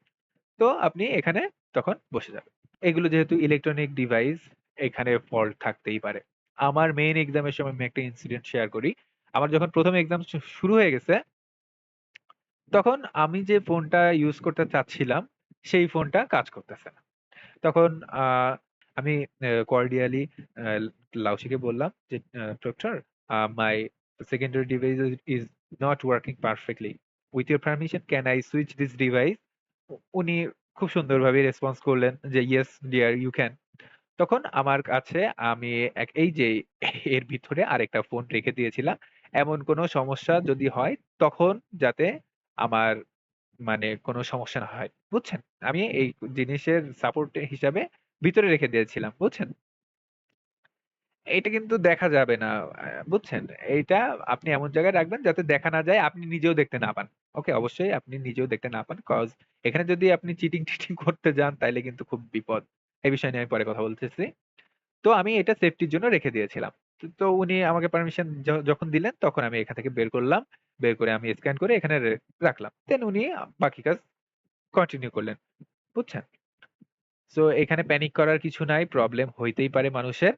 তো আপনি এখানে তখন বসে যাবেন। এগুলো যেহেতু ইলেকট্রনিক ডিভাইস, এখানে ফল্ট থাকতেই পারে। আমার মেইন এক্সামের সময় আমি একটা ইনসিডেন্ট শেয়ার করি। আমার যখন ১ম এক্সাম শুরু হয়ে গেছে, তখন আমি যে ফোনটা ইউজ করতে চাচ্ছিলাম, সেই ফোনটা কাজ করতেছে না। তখন আ আমি কর্ডিয়ালি আ লাউসিকে বললাম যে, "doctor, my secondary device is not working perfectly. With your permission, can I switch this device?" উনি খুব সুন্দরভাবে রেসপন্স করলেন যে, "ইয়েস ডিয়ার, ইউ ক্যান।" তখন আমার কাছে আমি এই যে এর ভিতরে আরেকটা ফোন রেখে দিয়েছিলাম। এমন কোনো সমস্যা যদি হয়, তখন যাতে আমার মানে কোনো সমস্যা না হয়। বুঝছেন? আমি এই জিনিসের সাপোর্ট হিসাবে ভিতরে রেখে দিয়েছিলাম। বুঝছেন? এটা কিন্তু দেখা যাবে না। বুঝছেন? এইটা আপনি এমন জায়গায় রাখবেন যাতে দেখা না যায়, আপনি নিজেও দেখতে না পান। ওকে? অবশ্যই আপনি নিজেও দেখতে না পান। এখানে যদি আপনি চিটিং-টিটিং করতে যান তাইলে কিন্তু খুব বিপদ। এই বিষয় নিয়ে আমি পরে কথা বলতেছি। তো আমি এটা সেফটির জন্য রেখে দিয়েছিলাম। তো উনি আমাকে পারমিশন যখন দিলেন তখন আমি এখান থেকে বের করলাম। বের করে আমি স্ক্যান করে এখানে রাখলাম। দেন উনি বাকি কাজ কন্টিনিউ করলেন। বুঝছেন? সো এখানে প্যানিক করার কিছু নাই। প্রবলেম হইতেই পারে মানুষের।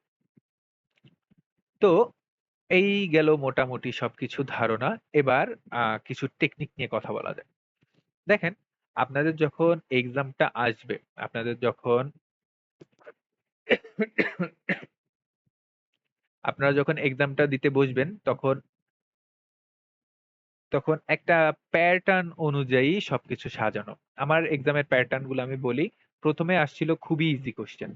তো এই গেল মোটামুটি সবকিছু ধারণা। এবার কিছু টেকনিক নিয়ে কথা বলা যাক। দেখেন, আপনাদের যখন এক্সামটা আসবে, আপনাদের যখন আপনারা যখন এক্সামটা দিতে বসবেন, তখন তখন একটা প্যাটার্ন অনুযায়ী সবকিছু সাজানো। আমার এক্সামের প্যাটার্ন গুলো আমি বলি। ১ম এ আসছিল খুবই easy question.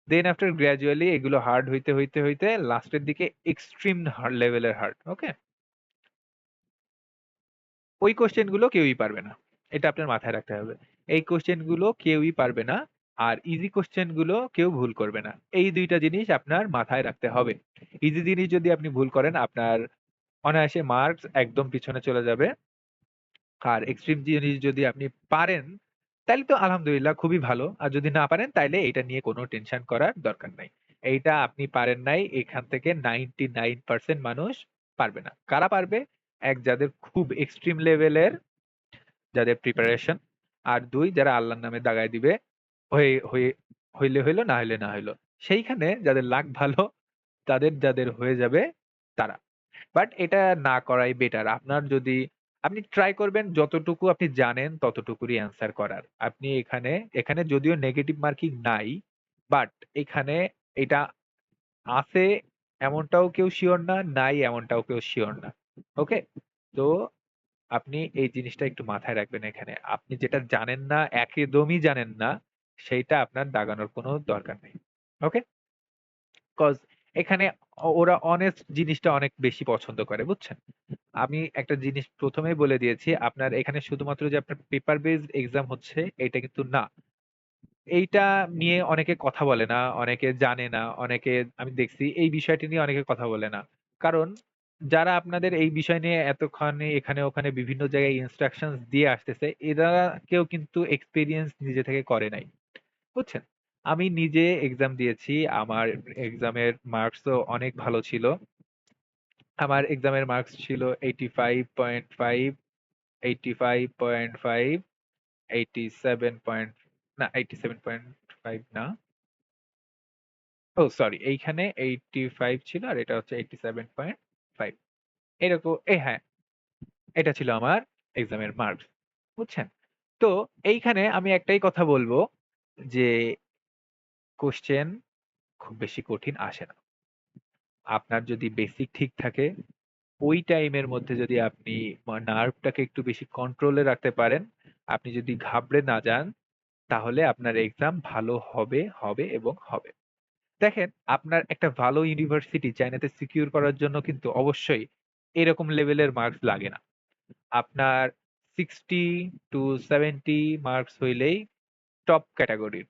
Then after gradually এগুলো হার্ড হইতে লাস্টের দিকে এক্সট্রিম লেভেলের হার্ড। ওকে? ওই কোয়েশ্চেন গুলো কেউই পারবে না। এটা আপনার মাথায় রাখতে হবে। এই কোয়েশ্চেন গুলো কেউই পারবে না। আর ইজি কোয়েশ্চেন গুলো কেউ ভুল করবে না। এই ২ টা জিনিস আপনার মাথায় রাখতে হবে। ইজি জিনিস যদি আপনি ভুল করেন, আপনার অনায়াসে মার্কস একদম পিছনে চলে যাবে। আর এক্সট্রিম জিনিস যদি আপনি পারেন, তাইলে তো আলহামদুলিল্লাহ খুবই ভালো। আর যদি না পারেন তাইলে এটা নিয়ে কোনো টেনশন করার দরকার নাই। এইটা আপনি পারেন নাই, এখান থেকে 99% মানুষ পারবে না। কারা পারবে? এক, যাদের খুব এক্সট্রিম লেভেলের, যাদের প্রিপারেশন, আর ২ যারা আল্লাহর নামে দাগায় দিবে, হয়ে হয়ে হইলে হইল, না হইলে না হইল। সেইখানে যাদের লাক ভালো, যাদের হয়ে যাবে তারা। বাট এটা না করাই বেটার। আপনার যদি আপনি ট্রাই করবেন যতটুকু আপনি জানেন ততটুকুরই অ্যান্সার করার। আপনি এখানে যদিও নেগেটিভ মার্কিং নাই, বাট এখানে এটা আছে এমনটাও কেউ সিওর না, নাই এমনটাও কেউ সিওর না। ওকে? তো আপনি এই জিনিসটা একটু মাথায় রাখবেন এখানে। আপনি যেটা জানেন না, একদমই জানেন না, সেইটা আপনার দাগানোর কোনো দরকার নেই। ওকে? কজ এখানে ওরা অনেস্ট জিনিসটা অনেক বেশি পছন্দ করে, বুঝছেন? আমি একটা জিনিস ১ম এই বলে দিয়েছি, আপনার এখানে শুধুমাত্র যে আপনার পেপার বেসড এক্সাম হচ্ছে, এইটা কিন্তু না। এইটা নিয়ে অনেকে কথা বলে না, অনেকে জানে না, অনেকে আমি দেখছি এই বিষয়টি নিয়ে অনেকে কথা বলে না। কারণ যারা আপনাদের এই বিষয় নিয়ে এতখানি এখানে ওখানে বিভিন্ন জায়গায় ইনস্ট্রাকশনস দিয়ে আসতেছে, এরা কেউ কিন্তু এক্সপেরিয়েন্স নিজে থেকে করে নাই। বুঝছেন? আমি নিজে এক্সাম দিয়েছি। আমার এক্সামের মার্কসও অনেক ভালো ছিল। আমার এক্সামের মার্কস ছিল 85.5, 85.5, 87 পয়েন্ট, না 87.5 না। সরি, এইখানে 85 ছিল আর এটা হচ্ছে 87.5। হ্যাঁ, এটা ছিল আমার এক্সামের মার্কস। বুঝছেন? তো এইখানে আমি একটাই কথা বলবো যে কোশ্চেন খুব বেশি কঠিন আসে না। আপনার যদি বেসিক ঠিক থাকে, ওই টাইমের মধ্যে যদি আপনি নার্ভটাকে একটু বেশি কন্ট্রোলে রাখতে পারেন, আপনি যদি ঘাবড়ে না যান, তাহলে আপনার এক্সাম ভালো হবে, হবে এবং হবে। দেখেন, আপনার একটা ভালো ইউনিভার্সিটি চায়নাতে সিকিউর করার জন্য কিন্তু অবশ্যই এরকম লেভেলের মার্কস লাগে না। আপনার 60 টু 70 মার্কস হইলেই টপ ক্যাটাগরির,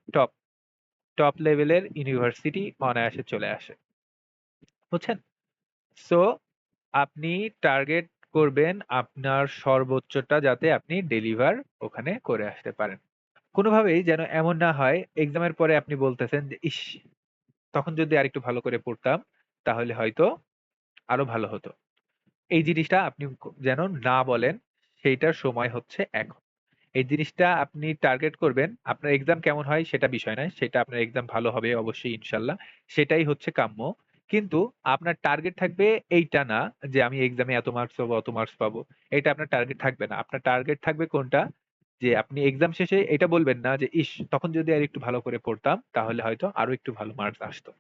টপ লেভেলের ইউনিভার্সিটি অনায়াসে চলে আসে। বুঝছেন? সো আপনি টার্গেট করবেন আপনার সর্বোচ্চটা যাতে আপনি ডেলিভার ওখানে করে আসতে পারেন। কোনোভাবেই যেন এমন না হয় এক্সামের পরে আপনি বলতেছেন যে, "ইস! তখন যদি আরেকটু ভালো করে পড়তাম, তাহলে হয়তো আরো ভালো হতো।" এই জিনিসটা আপনি যেন না বলেন, সেইটার সময় হচ্ছে এখন। এই জিনিসটা আপনি টার্গেট করবেন। আপনার এক্সাম কেমন হয় সেটা বিষয় নয়। সেটা আপনার এক্সাম ভালো হবে অবশ্যই ইনশাআল্লাহ। সেটাই হচ্ছে কাম্য। কিন্তু আপনার টার্গেট থাকবে এইটা না যে আমি এক্সামে এত মার্কস পাবো, অত মার্কস পাবো। এটা আপনার টার্গেট থাকবে না। আপনার টার্গেট থাকবে কোনটা? যে আপনি এক্সাম শেষে এটা বলবেন না যে, "ইস! তখন যদি আরেকটু ভালো করে পড়তাম, তাহলে হয়তো আরো একটু ভালো মার্কস আসতো।"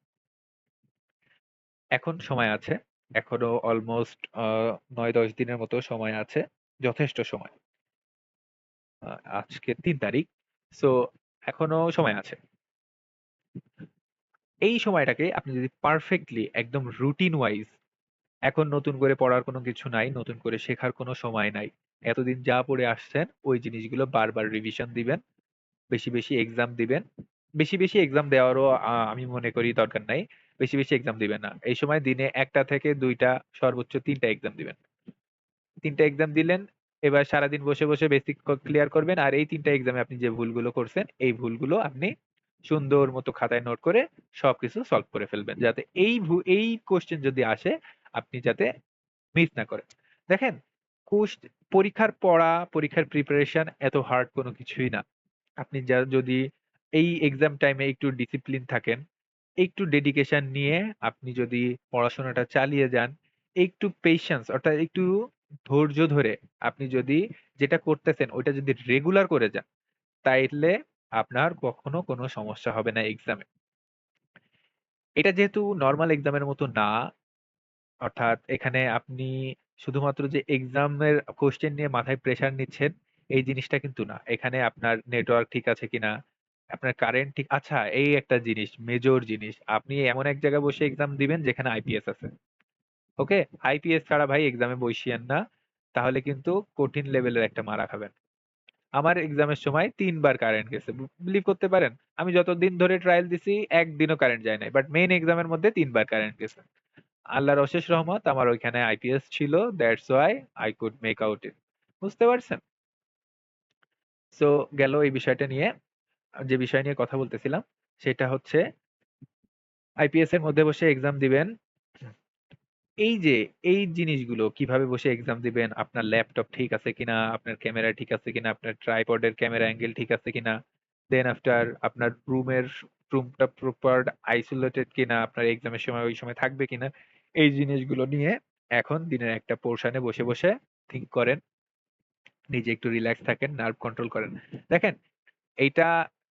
এখন সময় আছে। এখনো অলমোস্ট ৯-১০ দিনের মতো সময় আছে। যথেষ্ট সময়। আ আজকে ৩ তারিখ। সো এখনো সময় আছে। এই সময়টাকে আপনি যদি পারফেক্টলি একদম রুটিন ওয়াইজ, এখন নতুন করে পড়ার কোনো কিছু নাই, নতুন করে শেখার কোনো সময় নাই। এতদিন যা পড়ে আসছেন ওই জিনিসগুলো বারবার রিভিশন দিবেন। বেশি, বেশি এক্সাম দিবেন। বেশি, বেশি এক্সাম দেওয়ারও আমি মনে করি দরকার নাই। বেশি, বেশি এক্সাম দিবেন না। এই সময় দিনে ১ টা থেকে ২ টা, সর্বোচ্চ ৩ টা এক্সাম দিবেন। ৩ টা এক্সাম দিলেন। এবার সারাদিন বসে, বসে বেসিক ক্লিয়ার করবেন। আর এই ৩ টা এক্সামে আপনি যে ভুলগুলো করছেন, এই ভুলগুলো আপনি সুন্দর মতো খাতায় নোট করে সবকিছু সলভ করে ফেলবেন। যাতে এই কোয়েশ্চেন যদি আসে, আপনি যাতে মিস না করেন। দেখেন, কোস পরীক্ষার পড়া, পরীক্ষার প্রিপারেশন এত হার্ড কোনো কিছুই না। আপনি যদি এই এক্সাম টাইমে একটু ডিসিপ্লিন থাকেন, একটু ডেডিকেশন নিয়ে আপনি যদি পড়াশোনাটা চালিয়ে যান, একটু পেশেন্স অর্থাৎ একটু ধৈর্য ধরে আপনি যদি যেটা করতেছেন ওইটা যদি রেগুলার করে যান, তাইলে আপনার কখনো কোনো সমস্যা হবে না এক্সামে। এটা যেহেতু নরমাল এক্সামের মতো না, অর্থাৎ এখানে আপনি শুধুমাত্র যে এক্সামের কোয়েশ্চেন নিয়ে মাথায় প্রেশার নিচ্ছেন, এই জিনিসটা কিন্তু না। এখানে আপনার নেটওয়ার্ক ঠিক আছে কিনা, আপনার কারেন্ট ঠিক, আচ্ছা এই একটা জিনিস, মেজর জিনিস। আপনি এমন এক জায়গায় বসে এক্সাম দিবেন যেখানে আইপিএস আছে। ওকে? আইপিএস ছাড়া ভাই এক্সামে বইসিয়েন না। তাহলে কিন্তু কঠিন লেভেলের একটা মারা খাবেন। আমার এক্সামের সময় ৩ বার কারেন্ট গেছে। বিলিভ করতে পারেন? আমি যতদিন ধরে ট্রায়াল দিছি একদিনও কারেন্ট যায় নাই। বাট মেইন এক্সামের মধ্যে ৩ বার কারেন্ট গেছে। আল্লাহর অশেষ রহমত আমার ওইখানে আইপিএস ছিল। That's why I could make out ইট। বুঝতে পারছেন? সো গেল এই বিষয়টা নিয়ে। যে বিষয় নিয়ে কথা বলতেছিলাম সেটা হচ্ছে আইপিএস এর মধ্যে বসে এক্সাম দিবেন। এই যে এই জিনিসগুলো কিভাবে বসে এক্সাম দিবেন, আপনার ল্যাপটপ ঠিক আছে কিনা, আপনার ক্যামেরা ঠিক আছে কিনা, আপনার ট্রাইপডের ক্যামেরা অ্যাঙ্গেল ঠিক আছে কিনা, দেন আফটার আপনার রুমটা প্রপার আইসোলেটেড কিনা, আপনার এক্সামের সময় ওই সময় থাকবে কিনা, এই জিনিসগুলো নিয়ে এখন দিনের একটা পোর্শনে বসে বসে থিঙ্ক করেন, নিজে একটু রিল্যাক্স থাকেন, নার্ভ কন্ট্রোল করেন। দেখেন, এইটা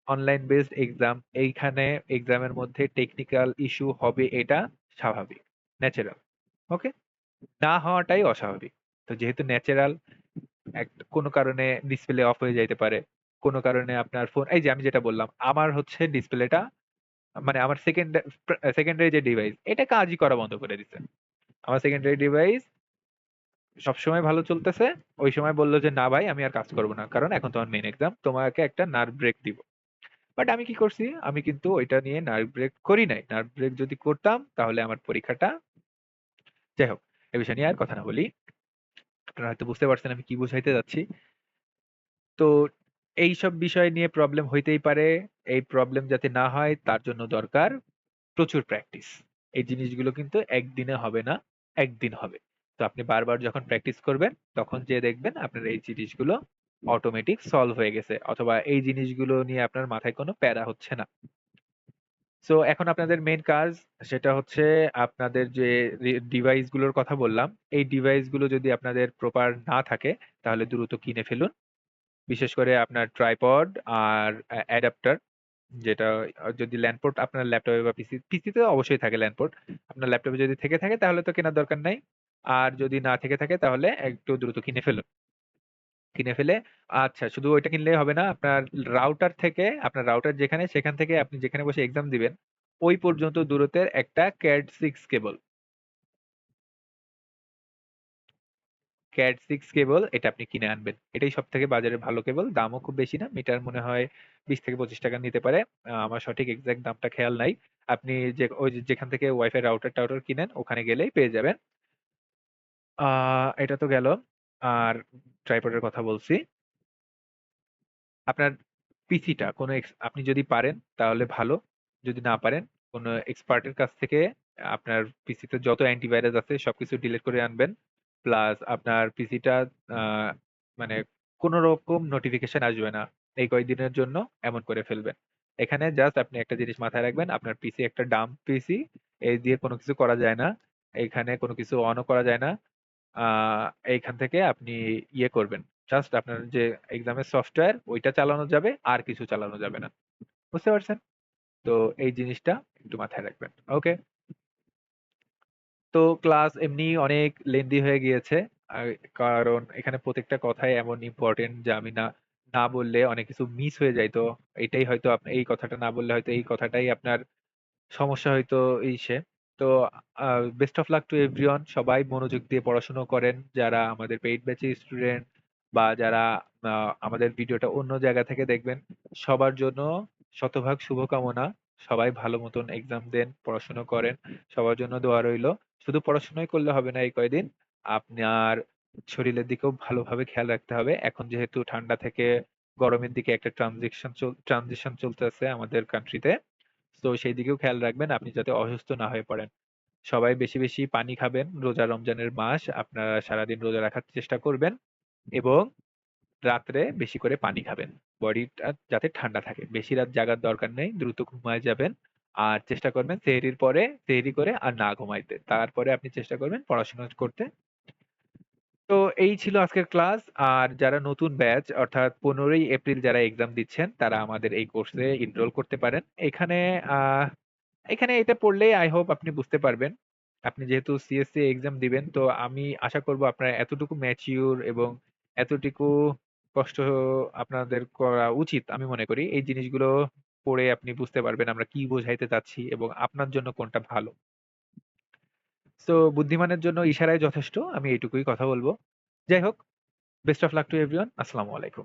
অনলাইন বেসড এক্সাম, এইখানে এক্সামের মধ্যে টেকনিক্যাল ইস্যু হবে, এটা স্বাভাবিক, ন্যাচারাল। ওকে, না হওয়াটাই অস্বাভাবিক। তো যেহেতু ন্যাচারাল, কোনো কারণে ডিসপ্লে অফ হয়ে যাইতে পারে, কোনো কারণে আপনার ফোন, এই যে আমি যেটা বললাম, আমার হচ্ছে ডিসপ্লেটা, মানে আমার সেকেন্ডারি যে ডিভাইস, এটা কাজই করা বন্ধ করে দিচ্ছে। আমার সেকেন্ডারি ডিভাইস সবসময় ভালো চলতেছে, ওই সময় বললো যে না ভাই আমি আর কাজ করবো না, কারণ এখন তোমার মেইন এক্সাম, তোমাকে একটা নার্ভ ব্রেক দিব। বাট আমি কি করছি, আমি কিন্তু ওইটা নিয়ে নার্ভ ব্রেক করি নাই। নার্ভ ব্রেক যদি করতাম তাহলে আমার পরীক্ষাটা, যাই হোক, এ বিষয় নিয়ে আর কথা না বলি। আপনারা হয়তো বুঝতে পারছেন আমি কি বুঝাইতে যাচ্ছি। তো এইসব বিষয় নিয়ে প্রবলেম হইতেই পারে। এই প্রবলেম যাতে না হয় তার জন্য দরকার প্রচুর প্র্যাকটিস। এই জিনিসগুলো কিন্তু একদিনে হবে না, একদিন হবে। তো আপনি বারবার যখন প্র্যাকটিস করবেন তখন যে দেখবেন আপনার এই জিনিসগুলো অটোমেটিক সলভ হয়ে গেছে, অথবা এই জিনিসগুলো নিয়ে আপনার মাথায় কোনো প্যারা হচ্ছে না। সো এখন আপনাদের মেইন কাজ, সেটা হচ্ছে আপনাদের যে ডিভাইস গুলোর কথা বললাম, এই ডিভাইস গুলো যদি আপনাদের প্রপার না থাকে তাহলে দ্রুত কিনে ফেলুন। বিশেষ করে আপনার ট্রাইপড আর অ্যাডাপ্টার, যেটা যদি ল্যান্ড পোর্ট আপনার ল্যাপটপে বা পিসিতে অবশ্যই থাকে ল্যান্ড পোর্ট, আপনার ল্যাপটপে যদি থেকে থাকে তাহলে তো কেনার দরকার নাই। আর যদি না থেকে থাকে তাহলে একটু দ্রুত কিনে ফেলুন। কিনে ফেলে, আচ্ছা শুধু ওইটা কিনলেই হবে না, আপনার আপনার রাউটার যেখানে, সেখান থেকে আপনি যেখানে বসে এক্সাম দিবেন ওই পর্যন্ত দূরত্বের একটা ক্যাট 6 কেবল এটা আপনি কিনে আনবেন। এটাই সব থেকে বাজারে ভালো কেবল, দামও খুব বেশি না, মিটার মনে হয় 20 থেকে 25 টাকা নিতে পারে। আমার সঠিক এক্সাক্ট দামটা খেয়াল নাই। আপনি যে ওই যেখান থেকে ওয়াইফাই রাউটার টাউটার কিনেন ওখানে গেলেই পেয়ে যাবেন। এটা তো গেল। আর ট্রাইপডের কথা বলছি। আপনার পিসিটা আপনি যদি পারেন তাহলে ভালো, যদি না পারেন কোনো এক্সপার্টের কাছ থেকে আপনার পিসিতে যত অ্যান্টিভাইরাস আছে সবকিছু ডিলিট করে আনবেন। প্লাস আপনার পিসিটা মানে কোনো রকম নোটিফিকেশন আসবে না এই কয়েকদিনের জন্য, এমন করে ফেলবেন। এখানে জাস্ট আপনি একটা জিনিস মাথায় রাখবেন, আপনার পিসি একটা ডাম্প পিসি, এই দিয়ে কোনো কিছু করা যায় না, এইখানে কোনো কিছু অনও করা যায় না। এইখান থেকে আপনি ইয়ে করবেন, জাস্ট আপনার যে এক্সামের সফটওয়্যার ওইটা চালানো যাবে, আর কিছু চালানো যাবে না। বুঝতে পারছেন? তো এই জিনিসটা একটু মাথায় রাখবেন। ওকে, তো ক্লাস এমনি অনেক লেন্দি হয়ে গিয়েছে। আর কারণ এখানে প্রত্যেকটা কথাই এমন ইম্পর্টেন্ট যে আমি না না বললে অনেক কিছু মিস হয়ে যাইতো। এটাই হয়তো এই কথাটা না বললে হয়তো এই কথাটাই আপনার সমস্যা হয়তো ইসে। তো best of luck to everyone. সবাই মনোযোগ দিয়ে পড়াশোনা করেন, যারা আমাদের পেইড ব্যাচের স্টুডেন্ট বা যারা আমাদের ভিডিওটা অন্য জায়গা থেকে দেখবেন, সবার জন্য শতভাগ শুভকামনা। সবাই ভালো মতন এক্সাম দেন, পড়াশোনা করেন, সবার জন্য দোয়া রইলো। শুধু পড়াশোনাই করলে হবে না এই কয়দিন, আপনার শরীরের দিকেও ভালোভাবে খেয়াল রাখতে হবে। এখন যেহেতু ঠান্ডা থেকে গরমের দিকে একটা ট্রানজিশন চলতেছে আমাদের কান্ট্রিতে, তো সেই দিকেও খেয়াল রাখবেন আপনি যাতে অসুস্থ না হয়ে পড়েন। সবাই বেশি বেশি পানি খাবেন, রোজা রমজানের মাস, আপনারা সারাদিন রোজা রাখার চেষ্টা করবেন, এবং রাত্রে বেশি করে পানি খাবেন, বডিটা যাতে ঠান্ডা থাকে। বেশি রাত জাগার দরকার নেই, দ্রুত ঘুমায় যাবেন। আর চেষ্টা করবেন সেহরির পরে সেহরি করে আর না ঘুমাইতে, তারপরে আপনি চেষ্টা করবেন পড়াশোনা করতে। তো এই ছিল আজকের ক্লাস। আর যারা নতুন ব্যাচ, অর্থাৎ 15ই এপ্রিল যারা এক্সাম দিচ্ছেন তারা আমাদের এই কোর্সে এনরোল করতে পারেন। এখানে এটা পড়লেই আই হোপ আপনি বুঝতে পারবেন। আপনি যেহেতু সিএসসি এক্সাম দিবেন, তো আমি আশা করব আপনার এতটুকু ম্যাচিউর এবং এতটুকু কষ্ট আপনাদের করা উচিত আমি মনে করি। এই জিনিসগুলো পড়ে আপনি বুঝতে পারবেন আমরা কি বোঝাইতে চাচ্ছি এবং আপনার জন্য কোনটা ভালো। তো বুদ্ধিমানের জন্য ইশারাই যথেষ্ট, আমি এইটুকুই কথা বলবো। যাই হোক, best of luck to everyone. আসসালামু আলাইকুম।